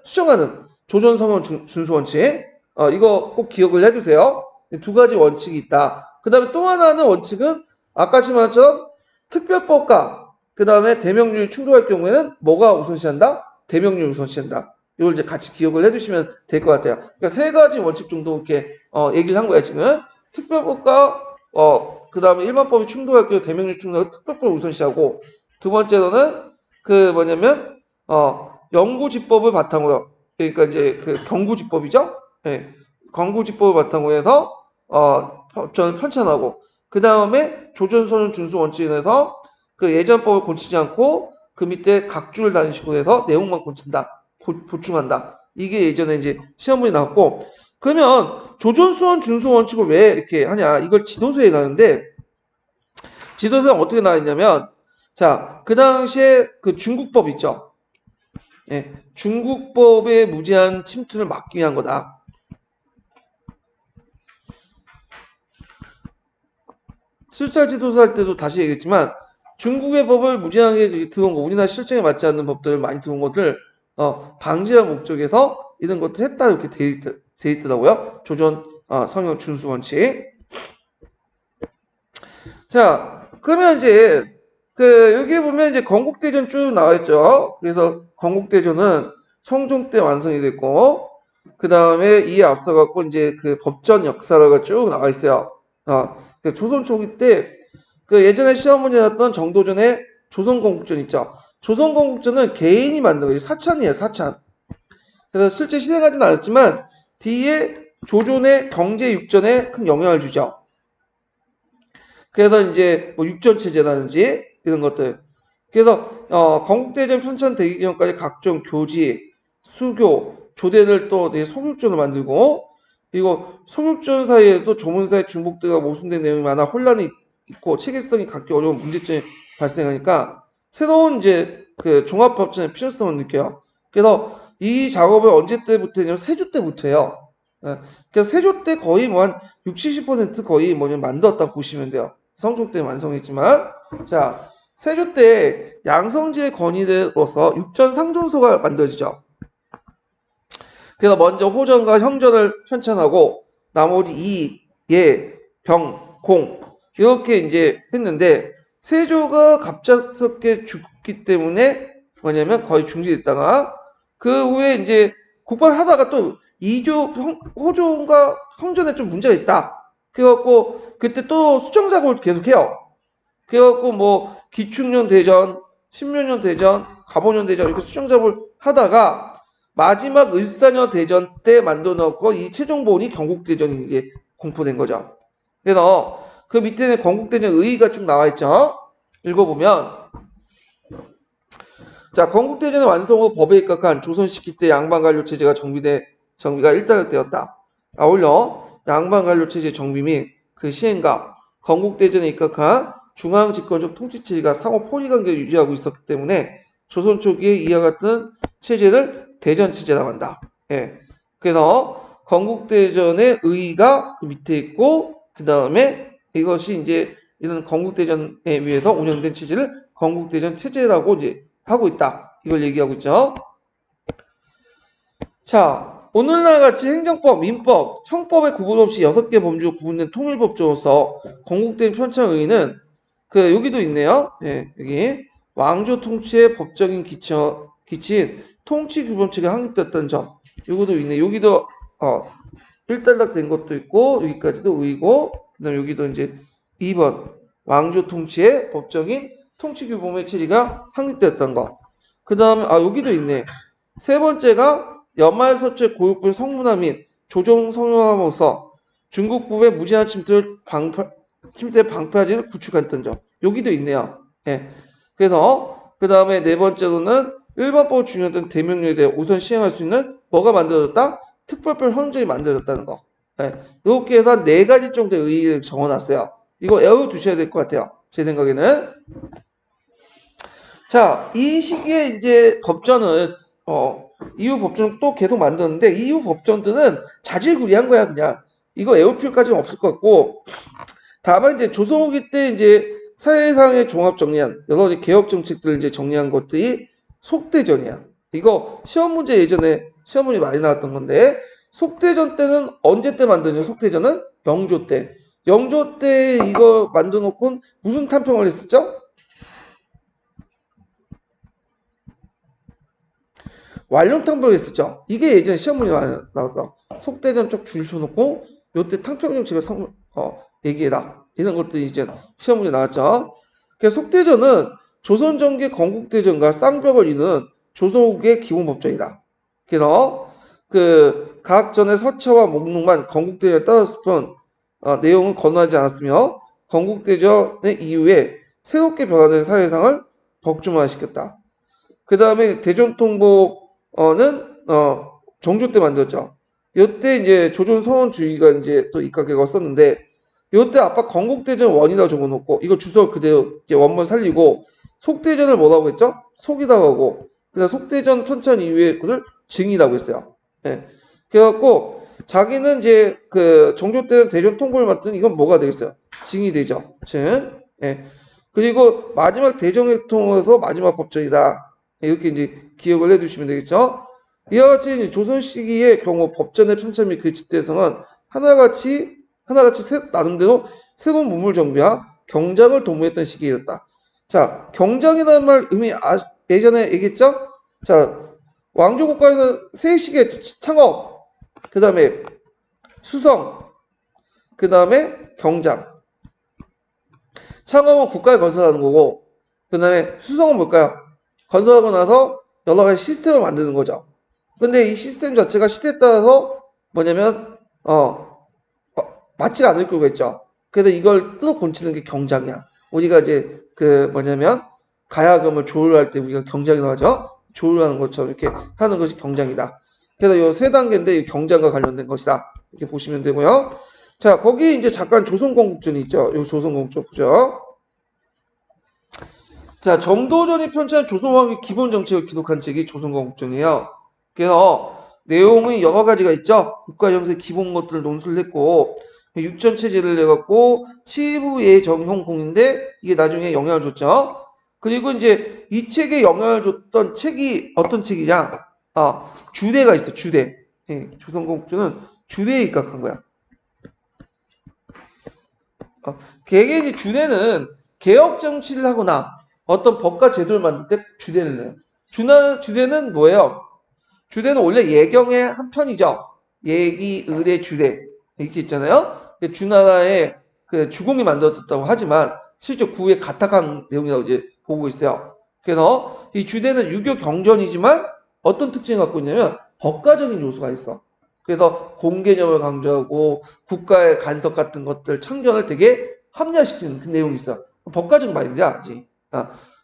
A: 수정하는 조전 성현 준수 원칙. 이거 꼭 기억을 해주세요. 두 가지 원칙이 있다. 그 다음에 또 하나는 원칙은 아까 말처럼 특별법과 그 다음에 대명률이 충돌할 경우에는 뭐가 우선시한다? 대명률 우선시한다. 이걸 이제 같이 기억을 해두시면 될 것 같아요. 그러니까 세 가지 원칙 정도 이렇게 얘기를 한 거야 지금. 특별법과 그 다음에 일반법이 충돌할 경우 대명률 충돌하고 특별법을 우선시하고 두 번째로는 영구집법을 바탕으로 그러니까 이제 경구집법이죠. 광고지법을 바탕으로 해서 법전을 편찬하고 그 다음에 조선소년 준수 원칙에서 그 예전법을 고치지 않고 그 밑에 각주를 다는 식으로 해서 내용만 고친다, 보충한다. 이게 예전에 이제 시험문이 나왔고, 그러면 조선소원 준수 원칙을 왜 이렇게 하냐? 이걸 지도서에 나오는데, 지도서에 어떻게 나와있냐면, 자, 그 당시에 그 중국법 있죠? 예, 중국법의 무제한 침투를 막기 위한 거다. 실찰 지도서 할 때도 다시 얘기했지만, 중국의 법을 무제한하게 들어온 거, 우리나라 실정에 맞지 않는 법들을 많이 들어온 것을 방지할 목적에서 이런 것들 했다 이렇게 돼 있더라고요. 조전 성형 준수 원칙. 자, 그러면 이제 여기 보면 이제 건국대전 쭉 나와 있죠. 그래서 건국대전은 성종 때 완성이 됐고, 그 다음에 이에 앞서 갖고 이제 그 법전 역사가 쭉 나와 있어요. 조선 초기 때 그 예전에 시험 문제 나왔던 정도전의 조선건국전 있죠. 조선건국전은 개인이 만든 거예요. 사찬이에요, 사찬. 그래서 실제 실행하진 않았지만 뒤에 조선의 경제 육전에 큰 영향을 주죠. 그래서 이제 뭐 육전체제라든지 이런 것들. 그래서 건국대전 편찬되기 전까지 각종 교지, 수교, 조대를 또 송육전을 만들고, 그리고 송육전 사이에도 조문 사이 중복되가 모순된 내용이 많아 혼란이 있고 체계성이 갖기 어려운 문제점이 발생하니까 새로운 이제 그 종합법전의 필요성을 느껴요. 그래서 이 작업을 언제 때부터 했냐면 세조 때부터 해요. 그래서 세조 때 거의 뭐 한 60, 70% 거의 뭐냐 만들었다고 보시면 돼요. 성종 때 완성했지만, 자, 세조 때 양성지의 건의로서 육전상존서가 만들어지죠. 그래서 먼저 호전과 형전을 편찬하고 나머지 이, 예, 병, 공 이렇게 이제 했는데 세조가 갑작스럽게 죽기 때문에 뭐냐면 거의 중지됐다가 그 후에 이제 국방하다가 또 호조가 형전에 좀 문제가 있다. 그래갖고 그때 또 수정 작업을 계속해요. 그래갖고 뭐 기축년 대전, 신묘년 대전, 갑오년 대전 이렇게 수정 작업을 하다가 마지막 을사년 대전 때 만들어 놓고 이 최종본이 건국대전이 이게 공포된 거죠. 그래서 그 밑에는 건국대전 의의가 쭉 나와 있죠. 읽어보면, 자, 건국대전의 완성 후 법에 입각한 조선시기 때 양반관료체제가 정비가 일단되었다. 아울러 양반관료체제 정비 및 그 시행과 건국대전에 입각한 중앙집권적 통치체제가 상호 포리관계를 유지하고 있었기 때문에 조선 초기에 이와 같은 체제를 대전체제라고 한다. 예. 그래서 건국대전의 의의가 그 밑에 있고, 그 다음에 이것이 이제 이런 건국대전에 의해서 운영된 체제를 건국대전 체제라고 이제 하고 있다. 이걸 얘기하고 있죠. 자, 오늘날 같이 행정법, 민법, 형법의 구분 없이 6개 범주로 구분된 통일법조로서 건국대전 편찬 의의는 여기도 있네요. 예, 여기 왕조 통치의 법적인 기치인 통치규범책이 확립됐다는 점. 요거도 있네. 여기도 일단락 된 것도 있고 여기까지도 의의고, 그다음 여기도 이제 2번 왕조 통치의 법적인 통치규범의 체제가 확립됐던 거. 그 다음에 여기도 있네. 세 번째가 연말서체 고육부 성문화 및 조정 성형함으로써 중국부의 무제한 침투를 방패화지를 구축했던 점. 여기도 있네요. 예. 그래서 그 다음에 네 번째로는 일반법을 중요했던 대명령에 대해 우선 시행할 수 있는 뭐가 만들어졌다? 특별법 형정이 만들어졌다는 거. 예. 이렇게 해서 한 4가지 정도의 의의를 적어놨어요. 이거 외워두셔야 될 것 같아요. 제 생각에는. 자, 이 시기에 이제 법전은 이후 법전을 또 계속 만드는데 이후 법전들은 자질구레한 거야 그냥. 이거 외울 필요까지는 없을 것 같고, 다만 이제 조선 후기 때 이제 사회상의 종합 정리한 여러 가지 개혁 정책들을 이제 정리한 것들이 속대전이야. 이거 시험 문제 예전에 시험 문제 많이 나왔던 건데, 속대전 때는 언제 때 만드냐? 속대전은 영조 때. 영조 때 이거 만들어 놓고 무슨 탐평을 했었죠? 완령 탐평을 했었죠. 이게 예전에 시험 문제 많이 나왔다. 속대전 쪽 줄 서놓고 요때 탐평 정책을 얘기해라. 이런 것들이 이제 시험 문제 나왔죠. 그래서 속대전은 조선 전개 건국대전과 쌍벽을 이루는 조선국의 기본 법전이다. 그래서 그 가학전의 서체와 목록만 건국대전에 따랐을 뿐 내용은 건너하지 않았으며 건국대전의 이후에 새롭게 변화된 사회상을 법조문화시켰다. 그 다음에 대전통보는 정조 때 만들었죠. 이때 이제 조선서원주의가 이제 또 입각해가 썼는데 이때 아까 건국대전 원이라고 적어놓고 이거 주소 그대로 이제 원문 살리고 속대전을 뭐라고 했죠? 속이라고 하고 그래서 속대전 편찬 이후에 그를 증이라고 했어요. 예. 그래갖고 자기는 이제 그 정조 때는 대전 통보를 맡은 이건 뭐가 되겠어요? 증이 되죠. 증. 예. 그리고 마지막 대정을 통해서 마지막 법전이다. 이렇게 이제 기억을 해두시면 되겠죠. 이와 같이 이제 조선 시기의 경우 법전의 편찬 및 그 집대성은 하나같이 나름대로 새로운 문물 정비와 경장을 도모했던 시기였다. 자, 경장이라는 말 이미 예전에 얘기했죠? 자, 왕조 국가에는 세 시기의 창업, 그 다음에 수성, 그 다음에 경장. 창업은 국가를 건설하는 거고, 그 다음에 수성은 뭘까요? 건설하고 나서 여러 가지 시스템을 만드는 거죠. 근데 이 시스템 자체가 시대에 따라서 뭐냐면, 맞지가 않을 경우가 있죠. 그래서 이걸 뜯어 고치는 게 경장이야. 우리가 이제 그 뭐냐면, 가야금을 조율할 때 우리가 경장이라고 하죠. 조율하는 것처럼 이렇게 하는 것이 경장이다. 그래서 이 세 단계인데 이 경장과 관련된 것이다. 이렇게 보시면 되고요. 자, 거기 이제 잠깐 조선건국전이 있죠. 이 조선건국전 보죠. 자, 정도전이 편찬한 조선왕의 기본 정책을 기록한 책이 조선건국전이에요. 그래서 내용이 여러 가지가 있죠. 국가 정세 기본 것들을 논술을 했고 육전 체제를 내갖고 치부의 정형공인데 이게 나중에 영향을 줬죠. 그리고 이제 이 책에 영향을 줬던 책이 어떤 책이냐? 주대가 있어. 주대. 예, 조선건국전은 주대에 입각한 거야. 개개인이 주대는 개혁 정치를 하거나 어떤 법과 제도를 만들 때 주대를 내요. 주대는 뭐예요? 주대는 원래 예경의 한 편이죠. 예기, 의례, 주대 이렇게 있잖아요. 주나라의 그 주공이 만들어졌다고 하지만 실제 구에 가탁한 내용이라고 이제 보고 있어요. 그래서 이 주대는 유교 경전이지만 어떤 특징을 갖고 있냐면 법가적인 요소가 있어. 그래서 공개념을 강조하고 국가의 간섭 같은 것들 참견을 되게 합리화시키는 그 내용이 있어. 법가적 마인드야.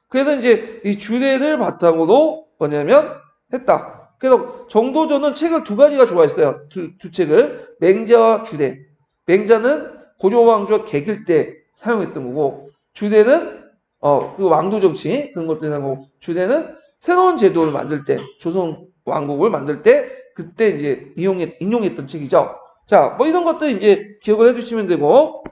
A: 그래서 이제 이 주례를 바탕으로 뭐냐면 했다. 그래서 정도전은 책을 두 가지가 좋아했어요. 두 책을 맹자와 주례. 맹자는 고려왕조 개길 때 사용했던 거고 주례는 그 왕도 정치 그런 것들 하고 주례는 새로운 제도를 만들 때 조선 왕국을 만들 때 그때 이제 인용했던 책이죠. 자, 뭐 이런 것들 이제 기억을 해주시면 되고.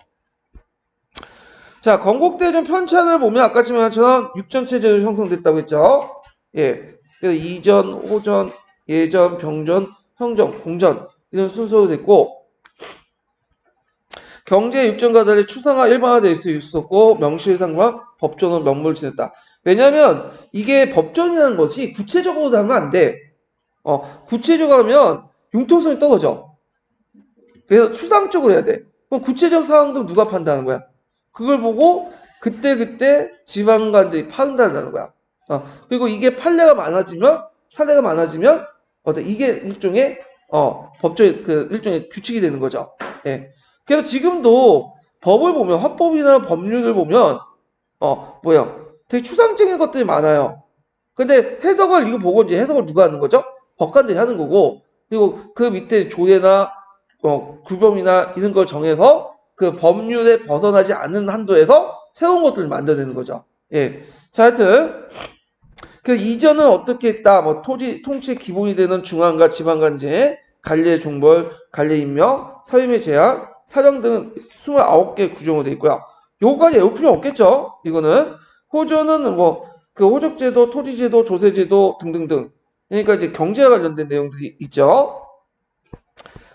A: 자, 건국대전 편찬을 보면 아까 말처럼 육전체제로 형성됐다고 했죠. 예. 그래서 이전, 호전, 예전, 병전, 형전, 공전 이런 순서로 됐고 경제 육전과 달리 추상화 일반화될 수 있었고 명실상부한 법전은 명물을 지냈다. 왜냐하면 이게 법전이라는 것이 구체적으로 하면 안 돼. 구체적으로 하면 융통성이 떨어져. 그래서 추상적으로 해야 돼. 그럼 구체적 상황도 누가 판단하는 거야? 그걸 보고 그때 지방관들이 판단하는 거야. 그리고 이게 판례가 많아지면 사례가 많아지면 이게 일종의 법적 그 일종의 규칙이 되는 거죠. 예. 그래서 지금도 법을 보면 헌법이나 법률을 보면 되게 추상적인 것들이 많아요. 근데 해석을 이거 보고 이제 해석을 누가 하는 거죠? 법관들이 하는 거고 그리고 그 밑에 조례나 규범이나 이런 걸 정해서 그 법률에 벗어나지 않는 한도에서 새로운 것들을 만들어내는 거죠. 예. 자, 하여튼 그 이전은 어떻게 했다? 뭐 토지 통치의 기본이 되는 중앙과 지방관제, 관례 종벌, 관례 임명, 사임의 제한, 사령 등 29개 구조로 되어 있고요. 요거까지 외울 필요 없겠죠? 이거는 호조는 뭐 그 호적제도, 토지제도, 조세제도 등등등. 그러니까 이제 경제와 관련된 내용들이 있죠.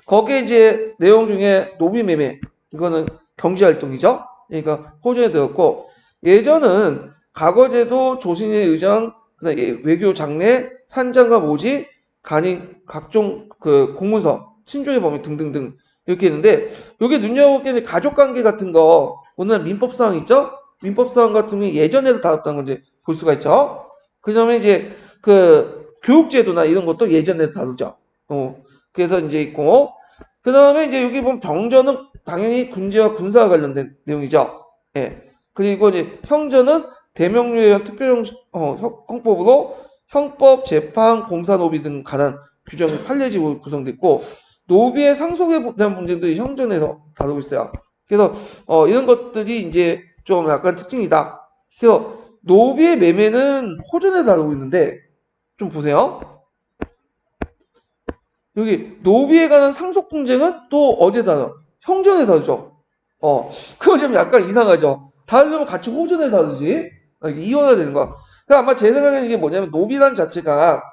A: 거기에 이제 내용 중에 노비매매 이거는 경제활동이죠. 그러니까 호전에 들었고 예전은 과거제도, 조신의 의장, 그다음에 외교 장례, 산장과 모지, 간인 각종 그 공문서, 친족의 범위 등등등 이렇게 있는데 여기 눈여겨볼 게 가족관계 같은 거 오늘 민법사항 있죠? 민법사항 같은 게 예전에도 다뤘다는 걸 이제 볼 수가 있죠. 그다음에 이제 그 교육제도나 이런 것도 예전에도 다루죠. 그래서 이제 있고, 그 다음에 이제 여기 보면 병전은 당연히 군제와 군사와 관련된 내용이죠. 예. 그리고 이제 형전은 대명령에 의한 특별형법으로 형법, 재판, 공사, 노비 등 관한 규정이 판례지로 구성됐고, 노비의 상속에 대한 문제도 이 형전에서 다루고 있어요. 그래서 이런 것들이 이제 좀 약간 특징이다. 그래서 노비의 매매는 호전에 다루고 있는데 좀 보세요. 여기 노비에 관한 상속 분쟁은 또 어디에 다뤄? 형전에 다루죠. 그거 좀 약간 이상하죠. 다루려면 같이 호전에 다루지. 이혼해야 되는 거야. 그러니까 아마 제 생각에는 이게 뭐냐면 노비란 자체가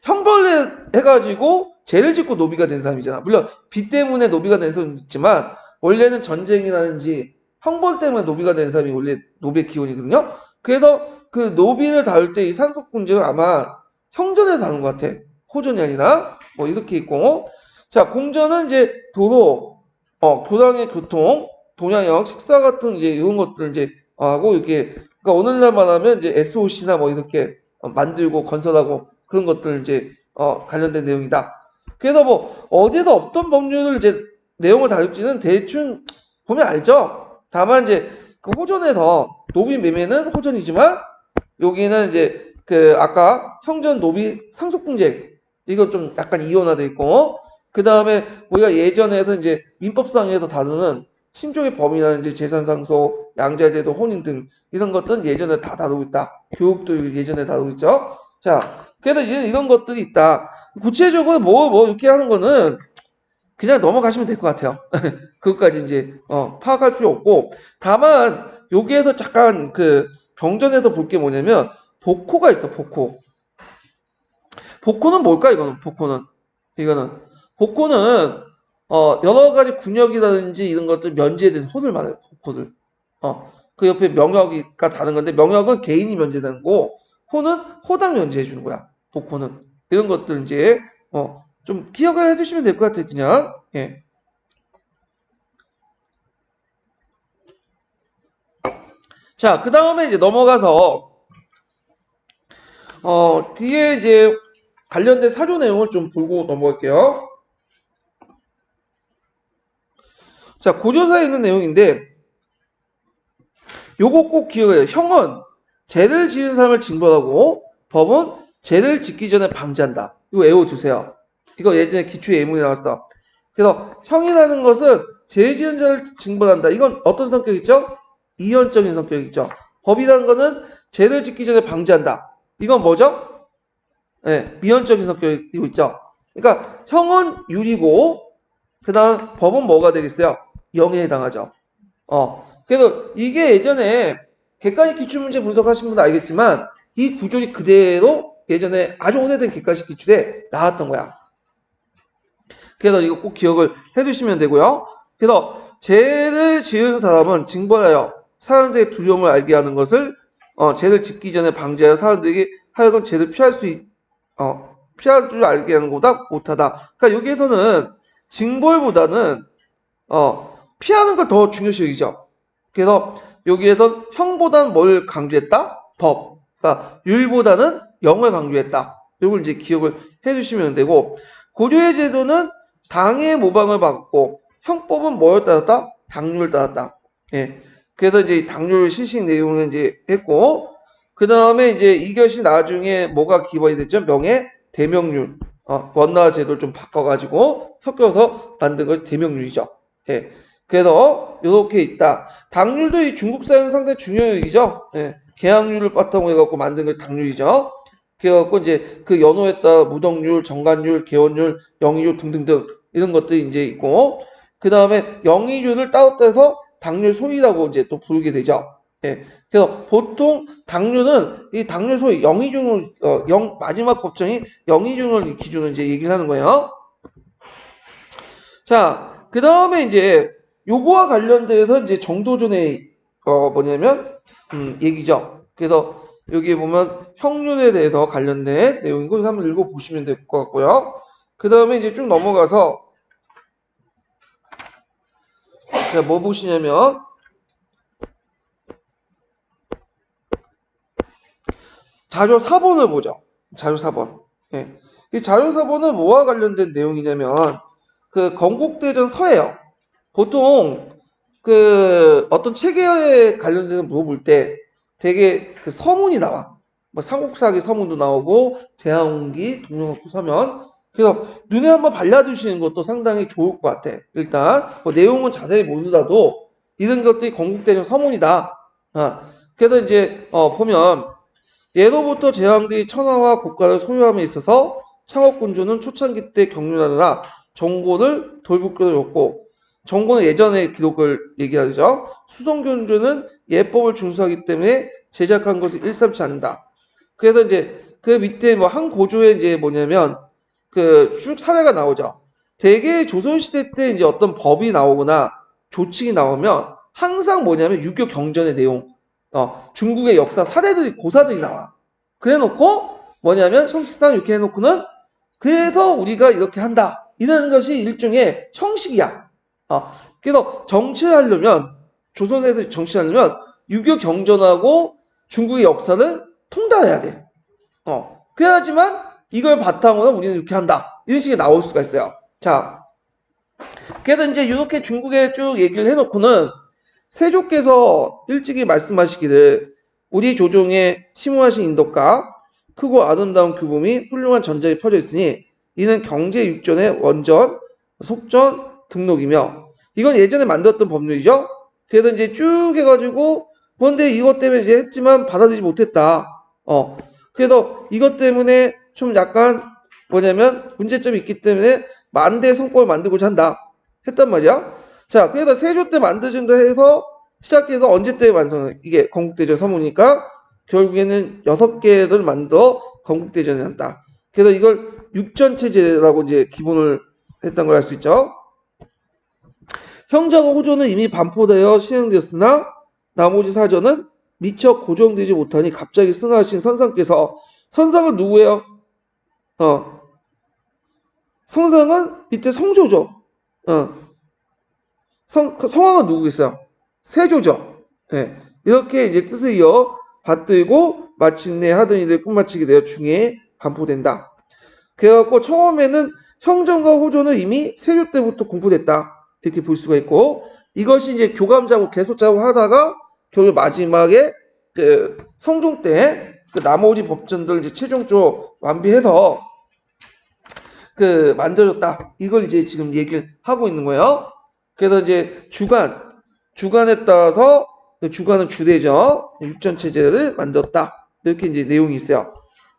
A: 형벌을 해가지고 죄를 짓고 노비가 된 사람이잖아. 물론 빚 때문에 노비가 된 사람이 있지만 원래는 전쟁이라든지 형벌 때문에 노비가 된 사람이 원래 노비의 기본이거든요. 그래서 그 노비를 다룰 때 이 상속 분쟁은 아마 형전에 다룬 것 같아. 호전이 아니라 뭐 이렇게 있고, 자 공전은 이제 도로, 교당의 교통, 동양역, 식사 같은 이제 이런 것들 이제 하고 이렇게 그러니까 오늘날 말하면 이제 SOC나 뭐 이렇게 만들고 건설하고 그런 것들 이제 관련된 내용이다. 그래서 뭐 어디에도 없던 법률을 이제 내용을 다룰지는 대충 보면 알죠. 다만 이제 그 호전에서 노비 매매는 호전이지만 여기는 이제 그 아까 형전 노비 상속 분쟁 이건 좀 약간 이원화돼 있고 그 다음에 우리가 예전에서 이제 민법상에서 다루는 신족의 범위라든지 재산 상속, 양자제도, 혼인 등 이런 것들은 예전에 다 다루고 있다. 교육도 예전에 다루고 있죠. 자, 그래서 이런 것들이 있다. 구체적으로 뭐 이렇게 하는 거는 그냥 넘어가시면 될 것 같아요. 그것까지 이제 파악할 필요 없고 다만 여기에서 잠깐 그 병전에서 볼 게 뭐냐면 복호가 있어. 복호는 뭘까 이거는 복호는 여러 가지 군역이라든지 이런 것들 면제된 호를 말해요. 복호들. 그 옆에 명역이가 다른 건데 명역은 개인이 면제되는 거고 호는 호당 면제해 주는 거야. 복호는 이런 것들 이제 좀 기억을 해주시면 될 것 같아요. 그냥 예. 자, 그 다음에 이제 넘어가서 뒤에 이제 관련된 사료 내용을 좀 보고 넘어갈게요. 자, 고조사에 있는 내용인데 요거 꼭 기억해요. 형은 죄를 지은 사람을 징벌하고 법은 죄를 짓기 전에 방지한다. 이거 외워두세요. 이거 예전에 기초 예문에 나왔어. 그래서 형이라는 것은 죄 지은 자를 징벌한다. 이건 어떤 성격이죠? 이원적인 성격이죠. 법이라는 것은 죄를 짓기 전에 방지한다. 이건 뭐죠? 네, 미연적인 성격이고 있죠. 그러니까 형은 유리고 그 다음 법은 뭐가 되겠어요? 영에 해당하죠. 그래서 이게 예전에 객관식 기출문제 분석하신 분도 알겠지만 이 구조이 그대로 예전에 아주 오래된 객관식 기출에 나왔던 거야. 그래서 이거 꼭 기억을 해두시면 되고요. 그래서 죄를 지은 사람은 징벌하여 사람들의 두려움을 알게 하는 것을 죄를 짓기 전에 방지하여 사람들에게 하여금 죄를 피할 줄 알게 하는 것보다 못하다. 그러니까 여기에서는 징벌보다는 피하는 걸 더 중요시 여기죠. 그래서 여기에선 형보다는 뭘 강조했다? 법. 그러니까 율보다는 영을 강조했다. 이걸 이제 기억을 해주시면 되고 고려의 제도는 당의 모방을 받고 형법은 뭘 따랐다? 당률을 따랐다. 예. 그래서 이제 당률 실시 내용을 이제 했고 그 다음에 이제 이것이 나중에 뭐가 기본이 됐죠? 명예 대명률. 원나라 제도를 좀 바꿔가지고 섞여서 만든 것이 대명률이죠. 예. 그래서 이렇게 있다. 당률도 이 중국 사회는 상당히 중요한 얘기죠. 예. 계양률을 바탕으로 해갖고 만든 게 당률이죠. 그래갖고 이제 그 연호에 따라 무덕률, 정관률, 개원률, 영의률 등등등 이런 것들이 이제 있고 그 다음에 영의률을 따로 떼서 당률 소위라고 이제 또 부르게 되죠. 예. 그래서 보통 당률은 이 당률 소위 영의중을 마지막 법정이 영의중을 기준으로 이제 얘기를 하는 거예요. 자, 그 다음에 이제 요거와 관련돼서 이제 정도전의 뭐냐면 얘기죠. 그래서 여기 보면 형률에 대해서 관련된 내용이고 한번 읽어보시면 될 것 같고요. 그 다음에 이제 쭉 넘어가서 제가 뭐 보시냐면 자조 4번을 보죠. 자조 4번. 예. 이 자료사본은 뭐와 관련된 내용이냐면 그 건국대전 서예요. 보통 그 어떤 체계에 관련돼서 물어볼 때 되게 그 서문이 나와. 뭐 삼국사기 서문도 나오고 제왕기, 동명학부 서면. 그래서 눈에 한번 발라두시는 것도 상당히 좋을 것 같아. 일단 뭐 내용은 자세히 모르더라도 이런 것들이 건국대전 서문이다. 그래서 이제 보면 예로부터 제왕들이 천하와 국가를 소유함에 있어서 창업군주는 초창기 때 경륜하느라 정고를 돌붙들었고, 정고는 예전의 기록을 얘기하죠. 수성군주는 예법을 준수하기 때문에 제작한 것을 일삼지 않는다. 그래서 이제 그 밑에 뭐 한 고조에 이제 뭐냐면 그 쭉 사례가 나오죠. 대개 조선시대 때 이제 어떤 법이 나오거나 조칙이 나오면 항상 뭐냐면 유교 경전의 내용, 중국의 역사 사례들이 고사들이 나와. 그래 놓고 뭐냐면 형식상 이렇게 해놓고는 그래서 우리가 이렇게 한다. 이런 것이 일종의 형식이야. 그래서 정치하려면 조선에서 정치하려면 유교 경전하고 중국의 역사를 통달해야 돼. 그래야지만 이걸 바탕으로 우리는 이렇게 한다. 이런 식이 나올 수가 있어요. 자, 그래서 이제 이렇게 중국에 쭉 얘기를 해놓고는 세조께서 일찍이 말씀하시기를 우리 조정에 심오하신 인덕과 크고 아름다운 규범이 훌륭한 전작이 퍼져 있으니 이는 경제육전의 원전, 속전, 등록이며 이건 예전에 만들었던 법률이죠. 그래서 이제 쭉 해가지고 그런데 이것 때문에 이제 했지만 받아들이지 못했다. 그래서 이것 때문에 좀 약간 뭐냐면 문제점이 있기 때문에 만대 성법을 만들고자 한다. 했단 말이야. 자, 그래서 세조 때 만들어진다 해서 시작해서 언제 때 완성? 이게 건국대전 서문이니까 결국에는 6개를 만들어 건국대전을 한다. 그래서 이걸 육전체제라고 이제 기본을 했던 걸 알 수 있죠. 형자가 호조는 이미 반포되어 시행되었으나 나머지 사전은 미처 고정되지 못하니 갑자기 승하하신 선상께서 선상은 누구예요? 성상은 밑에 성조죠. 성왕은 누구겠어요? 세조죠. 네. 이렇게 이제 뜻을 이어 받들고 마침내 하던 일을 끝마치게 되어 중에 반포된다. 그래갖고 처음에는 형전과 호조는 이미 세조 때부터 공포됐다. 이렇게 볼 수가 있고 이것이 이제 교감작업 계속작업 하다가 결국 마지막에 그 성종 때 그 나머지 법전들 이제 최종적으로 완비해서 그 만들어졌다. 이걸 이제 지금 얘기를 하고 있는 거예요. 그래서 이제 주간에 따라서 주간은 주대죠. 육전체제를 만들었다. 이렇게 이제 내용이 있어요.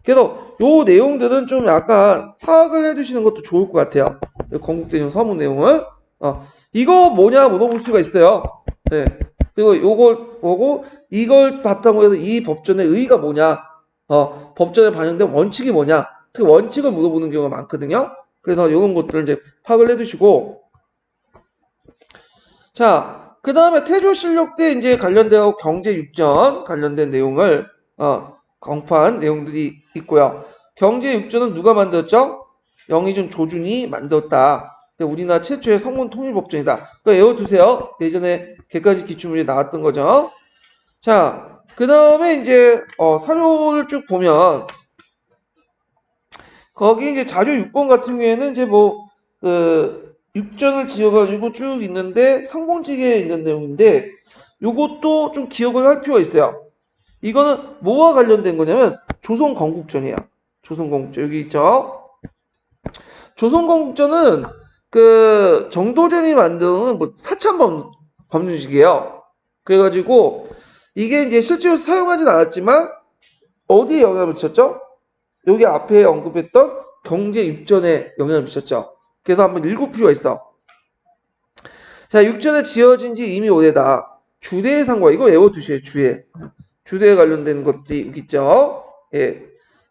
A: 그래서 요 내용들은 좀 약간 파악을 해두시는 것도 좋을 것 같아요. 건국대전 서문 내용을. 이거 뭐냐 물어볼 수가 있어요. 네. 그리고 요걸 보고 이걸 바탕으로 해서 이 법전의 의의가 뭐냐, 법전에 반영된 원칙이 뭐냐, 특히 원칙을 물어보는 경우가 많거든요. 그래서 이런 것들을 이제 파악을 해두시고, 자, 그 다음에 태조실록 때 이제 관련되어 경제육전 관련된 내용을 검토한 내용들이 있고요. 경제육전은 누가 만들었죠? 영의정 조준이 만들었다. 우리나라 최초의 성문 통일법전이다. 그거 외워두세요. 예전에 객관식 기출문제 나왔던 거죠. 자, 그 다음에 이제 사료를 쭉 보면 거기 이제 자료 6번 같은 경우에는 이제 육전을 지어가지고 쭉 있는데 상봉직에 있는 내용인데 요것도 좀 기억을 할 필요가 있어요. 이거는 뭐와 관련된 거냐면 조선건국전이에요. 조선건국전 여기 있죠. 조선건국전은 그 정도전이 만드는 사참 법률식이에요. 그래가지고 이게 이제 실제로 사용하진 않았지만 어디에 영향을 미쳤죠? 여기 앞에 언급했던 경제육전에 영향을 미쳤죠. 그래서 한번 읽을 필요가 있어. 자, 육전에 지어진 지 이미 오래다. 주대의 상과 이거 외워두세요. 주대에 관련된 것들이 여기 있죠. 예.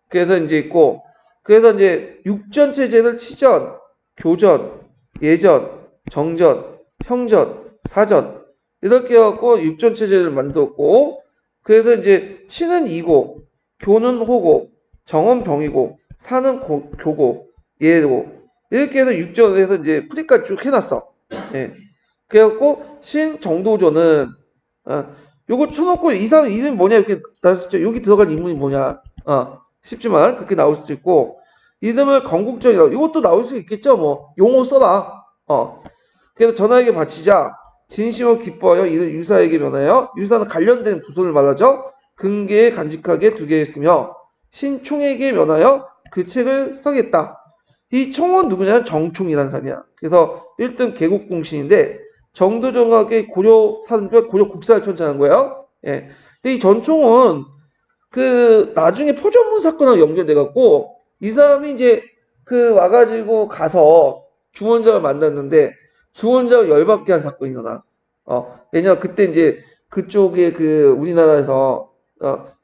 A: 그래서 이제 있고, 그래서 이제 육전 체제를 치전, 교전, 예전, 정전, 형전, 사전 이렇게 해갖고 육전 체제를 만들었고, 그래서 이제 치는 이고, 교는 호고, 정은 병이고, 사는 교고, 예고 이렇게 해서 육전을 해서 이제 프리까지 쭉 해놨어. 예. 그래갖고 신정도전은 요거 쳐놓고 이름이 뭐냐 이렇게 나왔었죠. 여기 들어갈 인물이 뭐냐 싶지만 그렇게 나올 수도 있고, 이름을 건국전이라고. 이것도 나올 수 있겠죠. 뭐 용어 써라. 그래서 전하에게 바치자 진심으로 기뻐하여 이를 유사에게 면하여 유사는 관련된 부손을 말하죠. 근계에 간직하게 두게 했으며 신총에게 면하여 그 책을 써겠다. 이 총은 누구냐면 정총이라는 사람이야. 그래서 1등 개국공신인데 정도정학의 고려사전별 고려국사를 편찬한 거예요. 예. 근데 이 전총은 그 나중에 포전문 사건하고 연결돼 갖고 이 사람이 이제 그 와가지고 가서 주원장을 만났는데 주원장을 열받게 한 사건이 일어나. 왜냐면 그때 이제 그쪽에 그 우리나라에서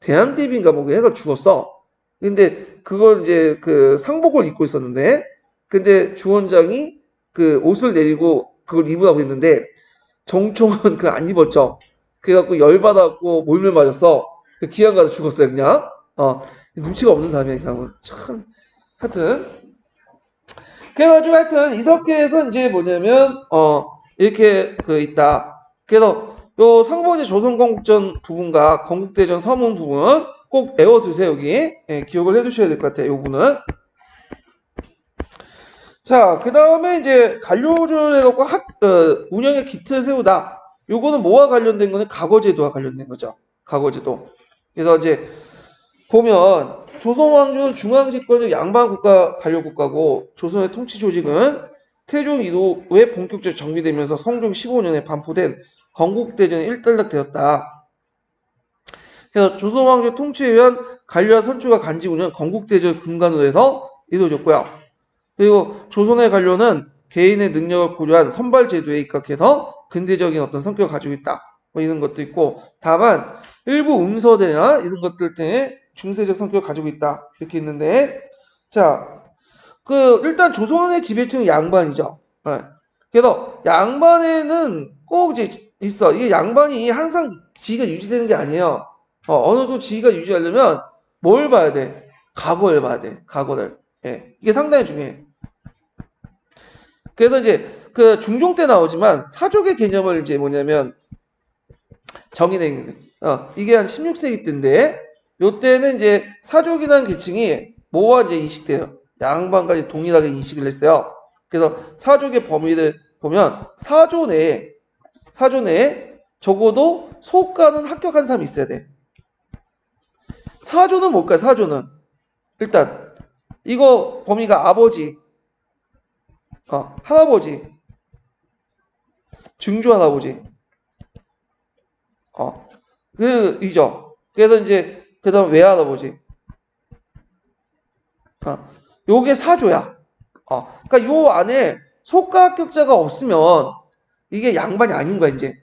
A: 대한대비인가 뭐 해서 죽었어. 근데 그걸 이제 그 상복을 입고 있었는데 근데 주원장이 그 옷을 내리고 그걸 입으라고 했는데 정총은 그걸 안 입었죠. 그래갖고 열받았고 몰밀 맞았어. 기한 가서 죽었어요 그냥. 눈치가 없는 사람이야 이 사람은. 참 하여튼 그래가지고 하여튼 이렇게 해서 이제 뭐냐면 이렇게 그 있다. 그래서 요 상번제 조선건국전 부분과 건국대전 서문 부분 꼭 외워두세요 여기. 예, 기억을 해두셔야 될 것 같아요 요 부분은. 자, 그 다음에 이제 관료를 해갖고 운영의 기틀을 세우다. 요거는 뭐와 관련된 거는 과거제도와 관련된 거죠. 과거제도. 그래서 이제 보면 조선왕조는 중앙집권적 양반국가 관료국가고 조선의 통치 조직은 태종 이후에 본격적으로 정비되면서 성종 15년에 반포된 건국대전에 일단락되었다. 그래서 조선왕조 통치에 의한 관료와 선출과 간직 운영 건국대전 근간으로 해서 이루어졌고요. 그리고 조선의 관료는 개인의 능력을 고려한 선발제도에 입각해서 근대적인 어떤 성격을 가지고 있다. 뭐 이런 것도 있고 다만 일부 음서대나 이런 것들 때문에 중세적 성격을 가지고 있다. 이렇게 있는데 자, 일단 조선의 지배층은 양반이죠. 네. 그래서 양반에는 꼭 이제 있어. 이게 양반이 항상 지위가 유지되는 게 아니에요. 어느 정도 지위가 유지하려면 뭘 봐야 돼? 과거를 봐야 돼. 과거를. 예. 이게 상당히 중요해. 그래서 이제 그 중종 때 나오지만 사족의 개념을 이제 뭐냐면 정의된 이게 한 16세기 때인데 요때는 이제 사족이라는 계층이 뭐와 이제 인식돼요. 양반까지 동일하게 인식을 했어요. 그래서 사족의 범위를 보면 사조 내에 적어도 소가는 합격한 사람이 있어야 돼. 사조는 뭘까요? 사조는 일단 이거 범위가 아버지, 할아버지, 증조 할아버지, 이죠. 그래서 이제 그다음 외할아버지, 요게 사조야. 그러니까 요 안에 소가 합격자가 없으면 이게 양반이 아닌 거야 이제.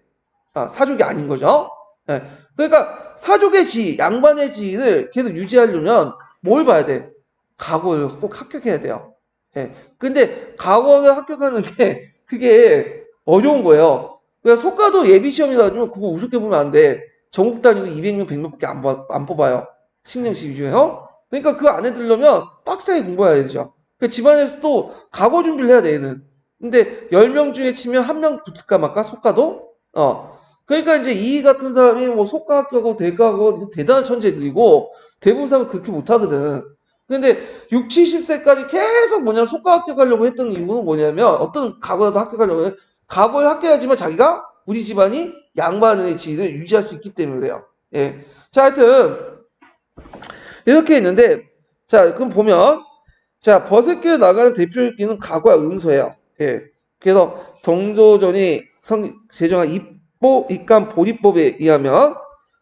A: 사족이 아닌 거죠. 예. 그러니까 사족의 지위, 양반의 지위를 계속 유지하려면 뭘 봐야 돼? 과거를 꼭 합격해야 돼요. 예. 근데 과거를 합격하는 게 그게 어려운 거예요. 그러니까 속가도 예비 시험이라 가지고 그거 우습게 보면 안 돼. 전국 단위로 200명, 100명밖에 안 뽑아요. 신령시 위주에요. 그러니까 그 안에 들려면 빡세게 공부해야 되죠. 그러니까 집안에서 또 과거 준비를 해야 돼, 얘는. 근데 10명 중에 치면 1명 붙을까 말까? 속가도? 그러니까 이제 이 같은 사람이 뭐 속가 합격하고 대가하고 대단한 천재들이고 대부분 사람은 그렇게 못하거든. 근데 6, 70세까지 계속 뭐냐면 속가 합격하려고 했던 이유는 뭐냐면 어떤 과거라도 합격하려고 해요. 과거에 합격하지만 자기가 우리 집안이 양반의 지위를 유지할 수 있기 때문에 그래요. 예. 자, 하여튼 이렇게 있는데 자, 그럼 보면 자, 버섯교에 나가는 대표적인 가과 음소예요. 예. 그래서 동조전이 제정한 입감 보리법에 의하면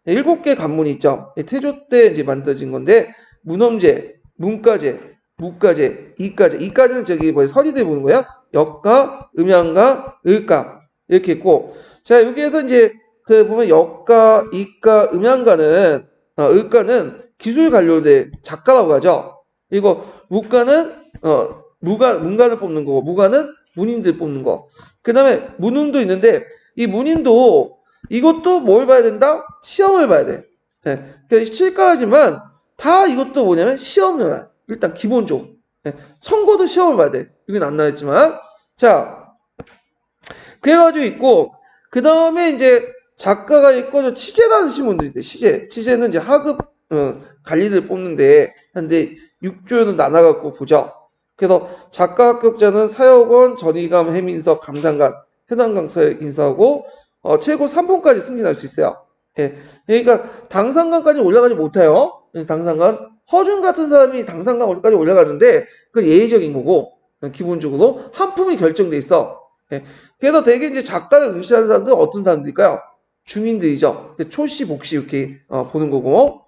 A: 7개 관문이 있죠. 태조 때 이제 만들어진 건데 문엄제, 문가제, 무가제, 이가제. 이가제는 저기 뭐 서리대 보는 거야. 역가, 음양가, 을가 이렇게 있고 자 여기에서 이제 그 보면 역가, 이가, 음양가는 을가는 기술 관료대 작가라고 하죠. 그리고 무가는 문가를 뽑는 거고 무가는 문인들 뽑는 거. 그 다음에 문운도 있는데 이 문인도 이것도 뭘 봐야 된다? 시험을 봐야 돼. 예. 그러니까 실가하지만 다 이것도 뭐냐면 시험을 일단 기본적으로. 예. 선거도 시험을 봐야 돼. 여기는 안 나왔지만 자 그래가지고 있고 그 다음에 이제 작가가 있고 취재라는 신문도 있대. 취재는 이제 하급 관리들 뽑는데 한데 6조는 나눠갖고 보죠. 그래서 작가 합격자는 사역원, 전의감, 해민석, 감상관, 해당 강사에 인사하고 최고 3품까지 승진할 수 있어요. 예. 그러니까 당상관까지 올라가지 못해요. 당상관 허준 같은 사람이 당상관까지 올라가는데 그 예의적인 거고 기본적으로 한 품이 결정돼 있어. 예. 그래서 대개 이제 작가를 응시하는 사람들은 어떤 사람들일까요? 중인들이죠. 초시, 복시 이렇게 보는 거고.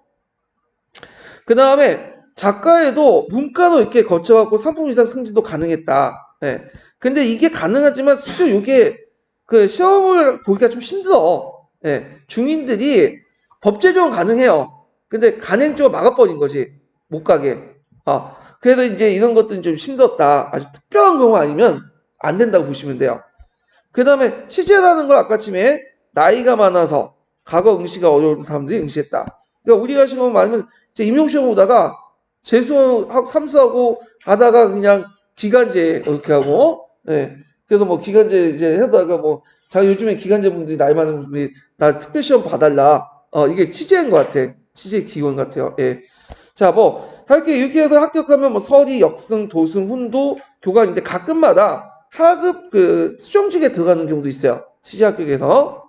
A: 그 다음에 작가에도 문과도 이렇게 거쳐갖고 3품 이상 승진도 가능했다. 예. 근데 이게 가능하지만 실제로 이게 그 시험을 보기가 좀 힘들어. 예. 중인들이 법제적으로 가능해요. 근데 간행적으로 막아버린 거지. 못 가게. 그래서 이제 이런 것들은 좀 힘들었다. 아주 특별한 경우 아니면 안 된다고 보시면 돼요. 그 다음에 취재라는 걸 아까쯤에 나이가 많아서 과거 응시가 어려운 사람들이 응시했다. 그러니까 우리가 시험 많으면 임용시험 보다가 재수 삼수하고 하다가 그냥 기간제 이렇게 하고, 예. 그래서 뭐 기간제 이제 하다가 뭐 자기 요즘에 기간제 분들이 나이 많은 분들이 나 특별시험 봐달라. 이게 취재인 것 같아. 취재 기원 같아요. 예. 자, 뭐 이렇게 해서 합격하면 뭐 서리, 역승, 도승, 훈도, 교관인데 가끔마다 하급 그 수정직에 들어가는 경우도 있어요. 취재 합격에서.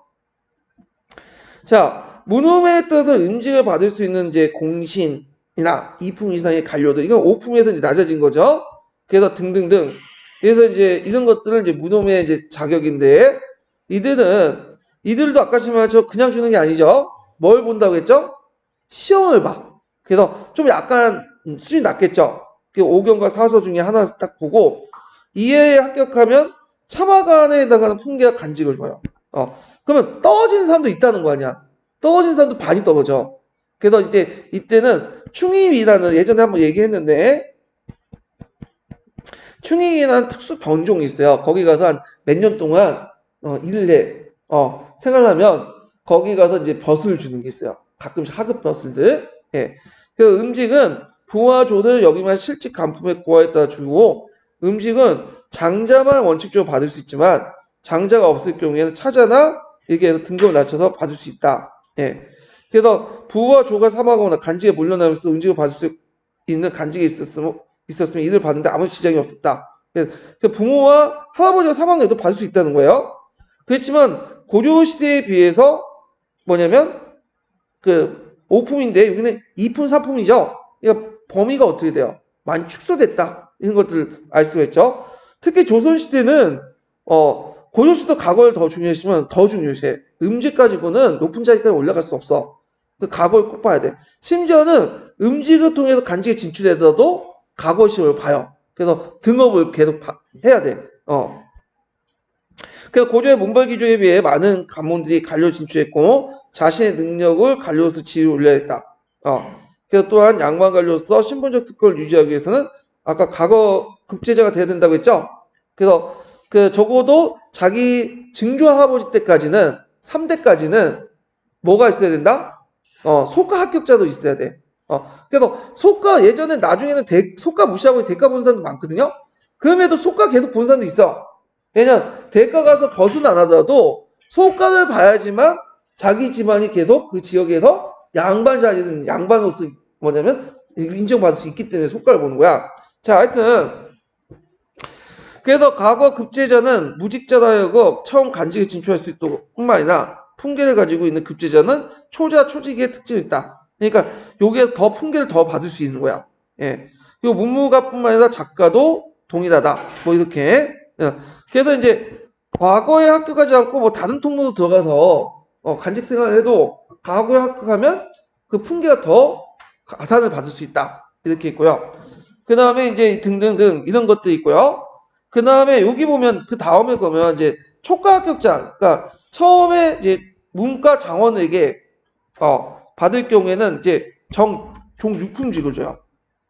A: 자, 문홈에 따라서 임직을 받을 수 있는 이제 공신이나 2품 이상의 관료도 이건 5품에서 이제 낮아진 거죠. 그래서 등등등. 그래서 이제 이런 것들은 이제 문홈의 이제 자격인데 이들도 아까 말처럼 그냥 주는 게 아니죠. 뭘 본다고 했죠? 시험을 봐. 그래서 좀 약간 수준이 낮겠죠. 5경과 4서 중에 하나 딱 보고 이에 합격하면 참하관에 해당하는 품계와 간직을 줘요. 그러면 떨어지는 사람도 있다는 거 아니야. 떨어진 사람도 반이 떨어져. 그래서 이제 이때는 충임이라는 예전에 한번 얘기했는데 충임이라는 특수 변종이 있어요. 거기 가서 한 몇 년 동안 일을 해. 생활하면 거기 가서 이제 벼슬을 주는 게 있어요. 가끔씩 하급 벼슬들. 예. 그 음직은 부와 조를 여기만 실직 간품의 고하에 따라 주고 음직은 장자만 원칙적으로 받을 수 있지만 장자가 없을 경우에는 차자나 이렇게 해서 등급을 낮춰서 받을 수 있다. 예. 그래서 부와 조가 사망하거나 간직에 물려나면서 음직을 받을 수 있는 간직이 있었으면 이들 받는데 아무 지장이 없었다. 그 부모와 할아버지가 사망해도 받을 수 있다는 거예요. 그렇지만 고려 시대에 비해서 뭐냐면 그 5품인데 여기는 2품, 3품이죠. 그러니까 범위가 어떻게 돼요? 많이 축소됐다. 이런 것들 알 수가 있죠. 특히 조선 시대는 고려 시대도 과거를 더 중요했지만 더 중요해. 음직 가지고는 높은 자리까지 올라갈 수 없어. 그 과거를 꼭 봐야 돼. 심지어는 음직을 통해서 간직에 진출하더라도 과거 시험을 봐요. 그래서 등업을 계속 해야 돼. 그래서 고조의 문벌 기조에 비해 많은 관문들이 관료 진출했고 자신의 능력을 관료로서 지위를 올려야 했다. 그래서 또한 양반 관료로서 신분적 특권을 유지하기 위해서는 아까 과거 급제자가 돼야 된다고 했죠. 그래서 그 적어도 자기 증조 할아버지 때까지는 3대까지는 뭐가 있어야 된다? 소가 합격자도 있어야 돼. 그래서 소가 예전에 나중에는 소가 무시하고 대가 보는 사람도 많거든요. 그럼에도 소가 계속 보는 사람도 있어. 왜냐면 대가 가서 버스는 안 하더라도 소가를 봐야지만 자기 집안이 계속 그 지역에서 양반 자리는 양반으로서 뭐냐면 인정받을 수 있기 때문에 소가를 보는 거야. 자, 하여튼 그래서 과거 급제자는 무직자로 하여금 처음 간직에 진출할 수 있도록 뿐만 아니라 품계를 가지고 있는 급제자는 초자, 초직의 특징이 있다. 그러니까 요게 더 품계를 더 받을 수 있는 거야. 예. 그리고 문무가뿐만 아니라 작가도 동일하다. 뭐 이렇게. 예. 그래서 이제 과거에 합격하지 않고 뭐 다른 통로로 들어가서 간직 생활을 해도 과거에 합격하면 그 품계가 더 가산을 받을 수 있다. 이렇게 있고요. 그 다음에 이제 등등등 이런 것도 있고요. 그 다음에 여기 보면 그 다음에 보면 이제 초과 합격자, 그러니까 처음에 이제 문과 장원에게 받을 경우에는 이제 종 6품 쥐고줘요.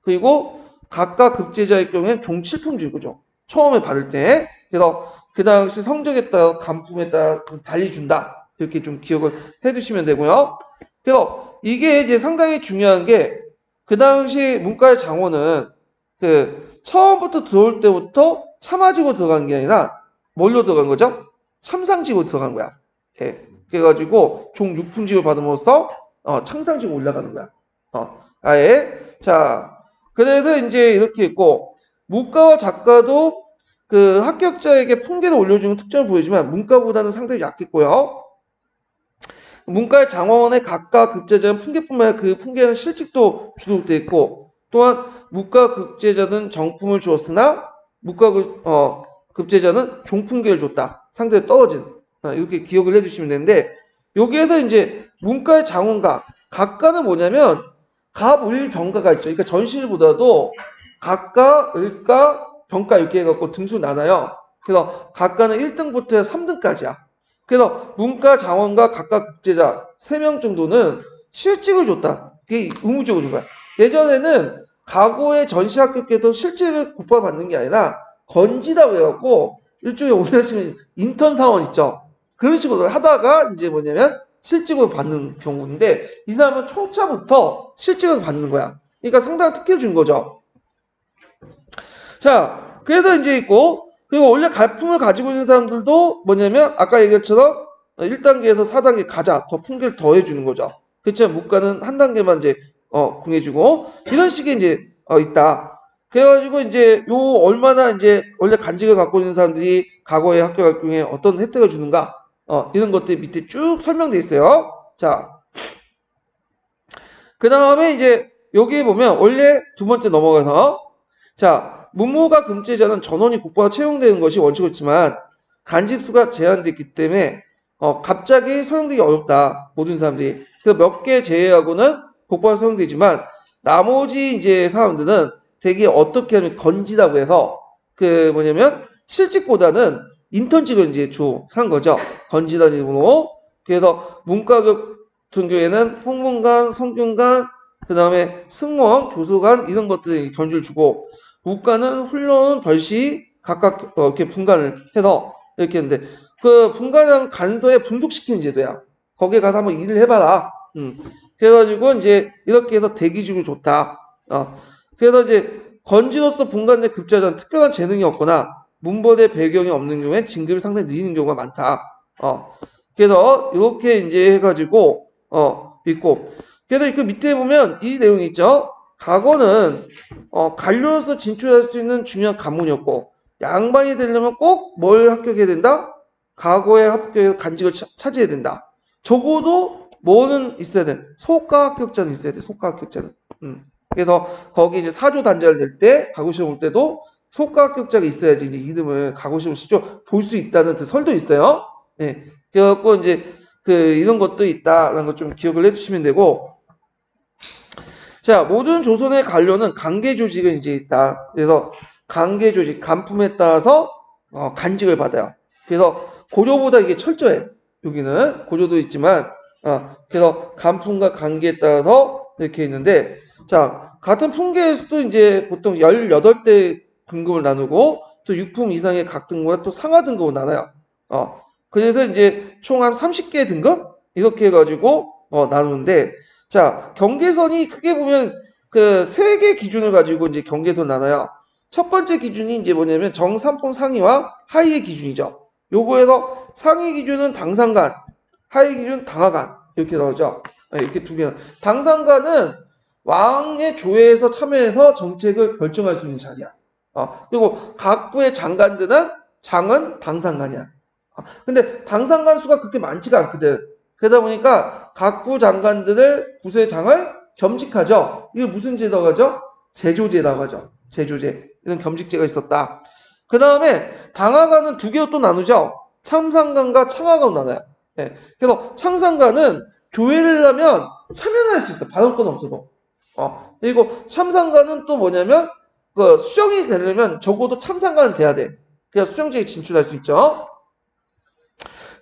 A: 그리고 각각 급제자의 경우에는 종 7품 쥐고줘. 처음에 받을 때. 그래서 그 당시 성적에 따라 간품에 따라 달리 준다. 이렇게 좀 기억을 해 두시면 되고요. 그래서 이게 이제 상당히 중요한 게 그 당시 문과의 장원은 그 처음부터 들어올 때부터 참아지고 들어간 게 아니라 뭘로 들어간 거죠? 참상지고 들어간 거야. 예. 그래가지고 종 6품직을 받음으로써 창상지고 올라가는 거야. 아예. 자, 그래서 이제 이렇게 있고, 문과와 작가도 그 합격자에게 품계를 올려주는 특징을 보이지만, 문과보다는 상당히 약했고요. 문과의 장원의 각각 급제자는 품계뿐만 아니라 그 품계는 실직도 주목되어 있고, 또한 문과 급제자는 정품을 주었으나, 문과 급제자는 종품계를 줬다. 상대에 떨어진. 이렇게 기억을 해주시면 되는데, 여기에서 이제 문과의 장원가, 각가는 뭐냐면, 갑을 병가가 있죠. 그러니까 전시보다도 각가, 을가, 병가 이렇게 해갖고 등수 나눠요. 그래서 각가는 1등부터 3등까지야. 그래서 문과 장원과 각각 급제자 3명 정도는 실직을 줬다. 그게 의무적으로 준 거야. 예전에는 과거의 전시 합격해도 실직을 곧바로 받는 게 아니라 건지다고 해갖고 일종의 오늘 지금 인턴 사원 있죠. 그런 식으로 하다가 이제 뭐냐면 실직을 받는 경우인데 이 사람은 초차부터 실직을 받는 거야. 그러니까 상당한 특혜를 준 거죠. 자, 그래서 이제 있고 그리고 원래 갈품을 가지고 있는 사람들도 뭐냐면 아까 얘기했처럼 1단계에서 4단계 가자 더 품계를 더해주는 거죠. 그렇지만 문과는 한 단계만 이제 공해주고 이런 식의 이제 있다. 그래가지고 이제 요 얼마나 이제 원래 간직을 갖고 있는 사람들이 과거의 학교 갈 경우에 어떤 혜택을 주는가 이런 것들이 밑에 쭉 설명돼 있어요. 자, 그 다음에 이제 여기에 보면 원래 두 번째 넘어가서 자, 문무과 금제자는 전원이 곧바로 채용되는 것이 원칙이지만 간직 수가 제한되어 있기 때문에 갑자기 소용되기 어렵다. 모든 사람들이. 그 몇 개 제외하고는 곧바로 소용되지만 나머지 이제 사람들은 되게 어떻게 하면 건지다고 해서 그 뭐냐면 실직보다는 인턴직을 이제 한 거죠. 건지다는 이름으로. 그래서 문과 같은 경우에는 홍문관, 성균관, 그 다음에 승무원, 교수관 이런 것들이 견주를 주고 문과는 훈련, 별시 각각 이렇게 분간을 해서 이렇게 했는데 그 분간한 간서에 분속시키는 제도야. 거기에 가서 한번 일을 해봐라. 그래가지고 이제 이렇게 해서 대기직을 줬다. 그래서 이제 건지로서 분간된 급제자는 특별한 재능이 없거나 문법의 배경이 없는 경우에 진급이 상당히 느리는 경우가 많다. 그래서 이렇게 이제 해가지고 있고 그래서 그 밑에 보면 이 내용이 있죠. 과거는 관료로서 진출할 수 있는 중요한 관문이었고 양반이 되려면 꼭 뭘 합격해야 된다? 과거에 합격해서 간직을 차지해야 된다. 적어도 뭐는 있어야 돼? 소가 합격자는 있어야 돼. 소가 합격자는. 그래서 거기 이제 사조 단자를 낼 때 가구시험 올 때도 소가 합격자가 있어야지 이제 이름을 가구시험 시죠 볼 수 있다는 그 설도 있어요. 예. 그래갖고 이제 그 이런 것도 있다라는 것 좀 기억을 해주시면 되고. 자, 모든 조선의 관료는 관계 조직은 이제 있다. 그래서 관계 조직, 간품에 따라서 간직을 받아요. 그래서 고려보다 이게 철저해. 여기는 고려도 있지만 그래서 간품과 관계에 따라서 이렇게 있는데 자, 같은 품계에서도 이제 보통 18대 등급을 나누고 또 6품 이상의 각 등급과 또 상하 등급을 나눠요. 그래서 이제 총 한 30개 등급 이렇게 해가지고 나누는데 자, 경계선이 크게 보면 그 3개 기준을 가지고 이제 경계선 나눠요. 첫 번째 기준이 이제 뭐냐면 정삼품 상위와 하위의 기준이죠. 요거에서 상위 기준은 당상간, 하위 기준은 당하간 이렇게 나오죠. 이렇게 두 개. 당상간은 왕의 조회에서 참여해서 정책을 결정할 수 있는 자리야. 그리고 각 부의 장관들은 장은 당상간이야. 근데 당상간 수가 그렇게 많지가 않거든. 그러다 보니까 각 부 장관들을 부서의 장을 겸직하죠. 이게 무슨 제도라고 하죠? 제조제라고 하죠. 제조제. 이런 겸직제가 있었다. 그 다음에 당하관은 두 개로 또 나누죠. 참상관과 창하관으로 나눠요. 예. 그래서 참상관은 조회를 하면 참여는 할 수 있어. 발언권 없어도. 그리고 참상관은 또 뭐냐면 그 수정이 되려면 적어도 참상관은 돼야 돼. 그래야 수정제에 진출할 수 있죠.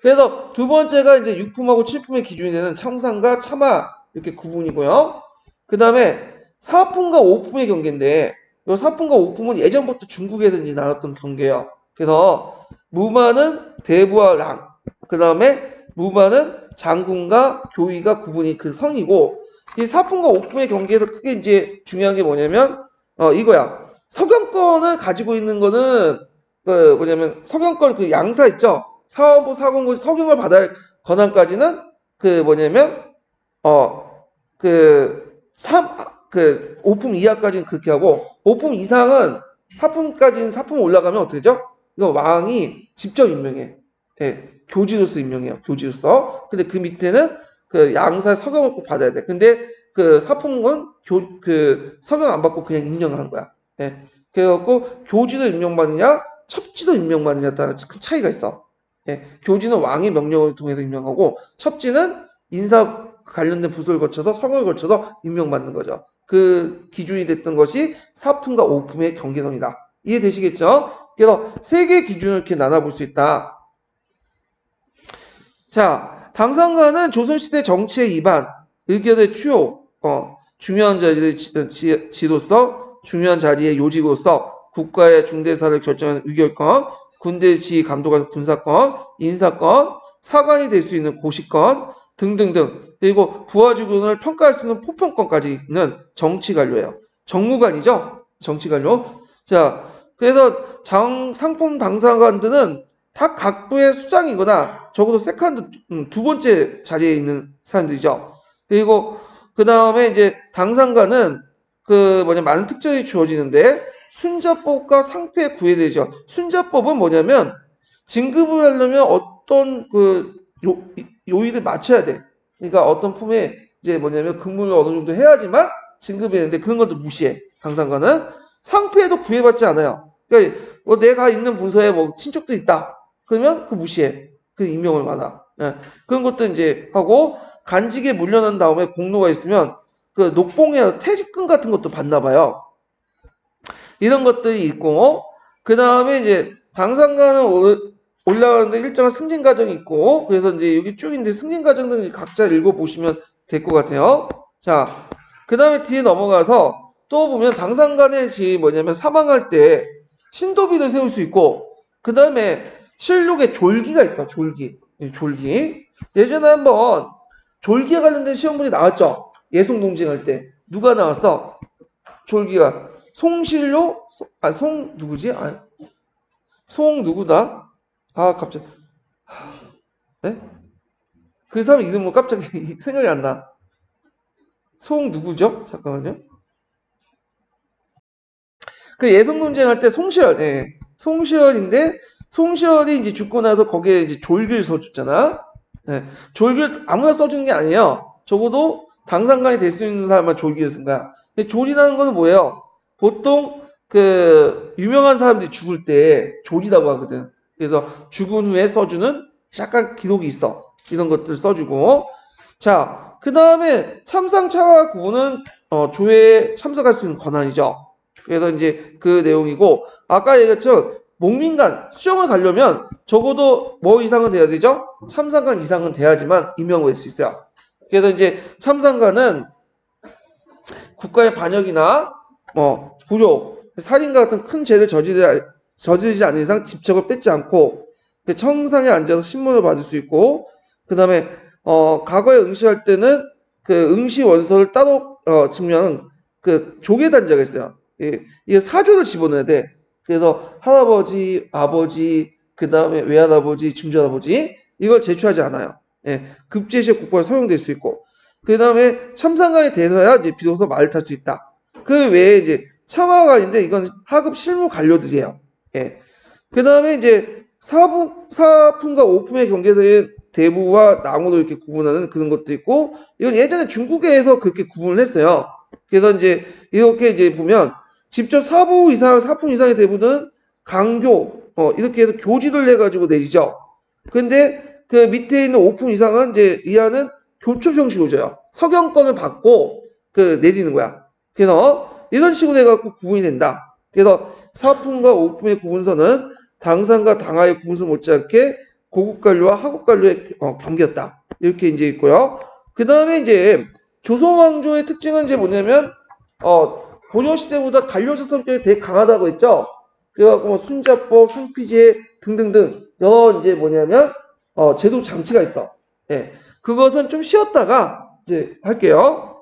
A: 그래서 두 번째가 이제 6품하고 7품의 기준이 되는 참상과 참하 이렇게 구분이고요. 그 다음에 4품과 5품의 경계인데 이 4품과 5품은 예전부터 중국에서 이제 나눴던 경계예요. 그래서 무마는 대부와 랑, 그 다음에 무마는 장군과 교위가 구분이 그 선이고 이 4품과 5품의 경계에서 크게 이제 중요한 게 뭐냐면 이거야. 서경권을 가지고 있는 거는 그 뭐냐면 서경권 그 양사 있죠. 사원부 사공고 서경을 받아야 할 권한까지는 그 뭐냐면 그 오품 이하까지는 그렇게 하고, 오품 이상은 사품까지는 사품 올라가면 어떻게 되죠? 이거 왕이 직접 임명해. 예, 교지로서 임명해요. 교지로서. 근데 그 밑에는 그 양사 서경을 꼭 받아야 돼. 근데 그 사품은 서경 안 받고 그냥 임명을 한 거야. 예. 그래갖고 교지도 임명받느냐, 첩지도 임명받느냐에 따라 큰 차이가 있어. 예. 교지는 왕의 명령을 통해서 임명하고, 첩지는 인사 관련된 부서를 거쳐서 서경을 거쳐서 임명받는 거죠. 그 기준이 됐던 것이 사품과 오품의 경계선이다. 이해되시겠죠? 그래서 세 개의 기준을 이렇게 나눠볼 수 있다. 자, 당상관은 조선시대 정치의 입안, 의견의 추요, 중요한 자리의 지도서, 중요한 자리의 요직으로서 국가의 중대사를 결정하는 의결권, 군대 지휘 감독하는 군사권, 인사권, 사관이 될 수 있는 고시권 등등등, 그리고 부하직원을 평가할 수 있는 포평권까지는 정치관료예요. 정무관이죠? 정치관료. 자, 그래서 상품 당상관들은 다 각부의 수장이거나 적어도 세컨드 두 번째 자리에 있는 사람들이죠. 그리고 그 다음에 이제 당상관은 많은 특징이 주어지는데 순자법과 상패에 구애되죠. 순자법은 뭐냐면 진급을 하려면 어떤 요일을 맞춰야 돼. 그러니까 어떤 품에 이제 뭐냐면 근무를 어느 정도 해야지만 진급이 되는데 그런 것도 무시해. 당상관은 상패에도 구애받지 않아요. 그러니까 뭐 내가 있는 부서에 뭐 친척도 있다. 그러면 그 무시해. 그 임명을 받아. 예. 그런 것도 이제 하고 간직에 물려난 다음에 공로가 있으면 그 녹봉이나 퇴직금 같은 것도 받나 봐요. 이런 것들이 있고 그 다음에 이제 당상관은 올라가는데 일정한 승진 과정이 있고 그래서 이제 여기 쭉 있는데 승진 과정들을 각자 읽어보시면 될 것 같아요. 자, 그 다음에 뒤에 넘어가서 또 보면 당상관의 지 뭐냐면 사망할 때 신도비를 세울 수 있고 그 다음에 실록에 졸기가 있어. 졸기. 예전에 한번 졸기에 관련된 시험문이 나왔죠. 예송 논쟁할 때 누가 나왔어? 졸기가 송실로 송 누구지? 송 누구다? 갑자기 네? 그 사람 이름은 갑자기 생각이 안 나. 송 누구죠? 잠깐만요. 그 예송 논쟁할 때 송시열, 예. 송시열인데 송시열이 이제 죽고 나서 거기에 이제 졸기를 써줬잖아. 예. 졸기를 아무나 써주는 게 아니에요. 적어도 당상관이 될 수 있는 사람만 졸기를 쓴 거야. 근데 졸이라는 거는 뭐예요? 보통 유명한 사람들이 죽을 때 졸이라고 하거든. 그래서 죽은 후에 써주는 약간 기록이 있어. 이런 것들 써주고. 자, 그 다음에 참상차와 구분은 조회에 참석할 수 있는 권한이죠. 그래서 이제 그 내용이고 아까 얘기했죠. 목민관 수용을 가려면 적어도 뭐 이상은 돼야 되죠? 참상관 이상은 돼야지만 임명을 할 수 있어요. 그래서 이제 참상관은 국가의 반역이나 부조, 살인과 같은 큰 죄를 저지르지 않는 이상 집적을 뺏지 않고 청상에 앉아서 신문을 받을 수 있고 그 다음에 과거에 응시할 때는 그 응시 원서를 따로 증명하는 그 조계단자가 있어요. 이게 사조를 집어넣어야 돼. 그래서 할아버지, 아버지, 그 다음에 외할아버지, 증조할아버지 이걸 제출하지 않아요. 예, 급제시의 국보에 사용될 수 있고 그 다음에 참상관이 돼서야 이제 비로소 말을 탈 수 있다. 그 외에 이제 참화관인데 이건 하급 실무 관료들이에요. 예. 그 다음에 이제 사품과 오품의 경계선의 대부와 낭으로 이렇게 구분하는 그런 것도 있고 이건 예전에 중국에서 그렇게 구분을 했어요. 그래서 이제 이렇게 이제 보면 직접 사부 이상, 사품 이상의 대부는 강교, 이렇게 해서 교지를 내가지고 내리죠. 근데 그 밑에 있는 오품 이상은 이제 이하는 교첩 형식으로 줘요. 서경권을 받고 내리는 거야. 그래서 이런 식으로 해갖고 구분이 된다. 그래서 사품과 오품의 구분선은 당상과 당하의 구분선 못지않게 고급관료와 하급관료의 경계였다. 이렇게 이제 있고요. 그 다음에 이제 조선왕조의 특징은 이제 뭐냐면, 고려시대보다 관료제 성격이 되게 강하다고 했죠. 그래갖고 뭐 순자법, 상피제 등등등 여러 이제 뭐냐면 제도 장치가 있어. 예. 그것은 좀 쉬었다가 이제 할게요.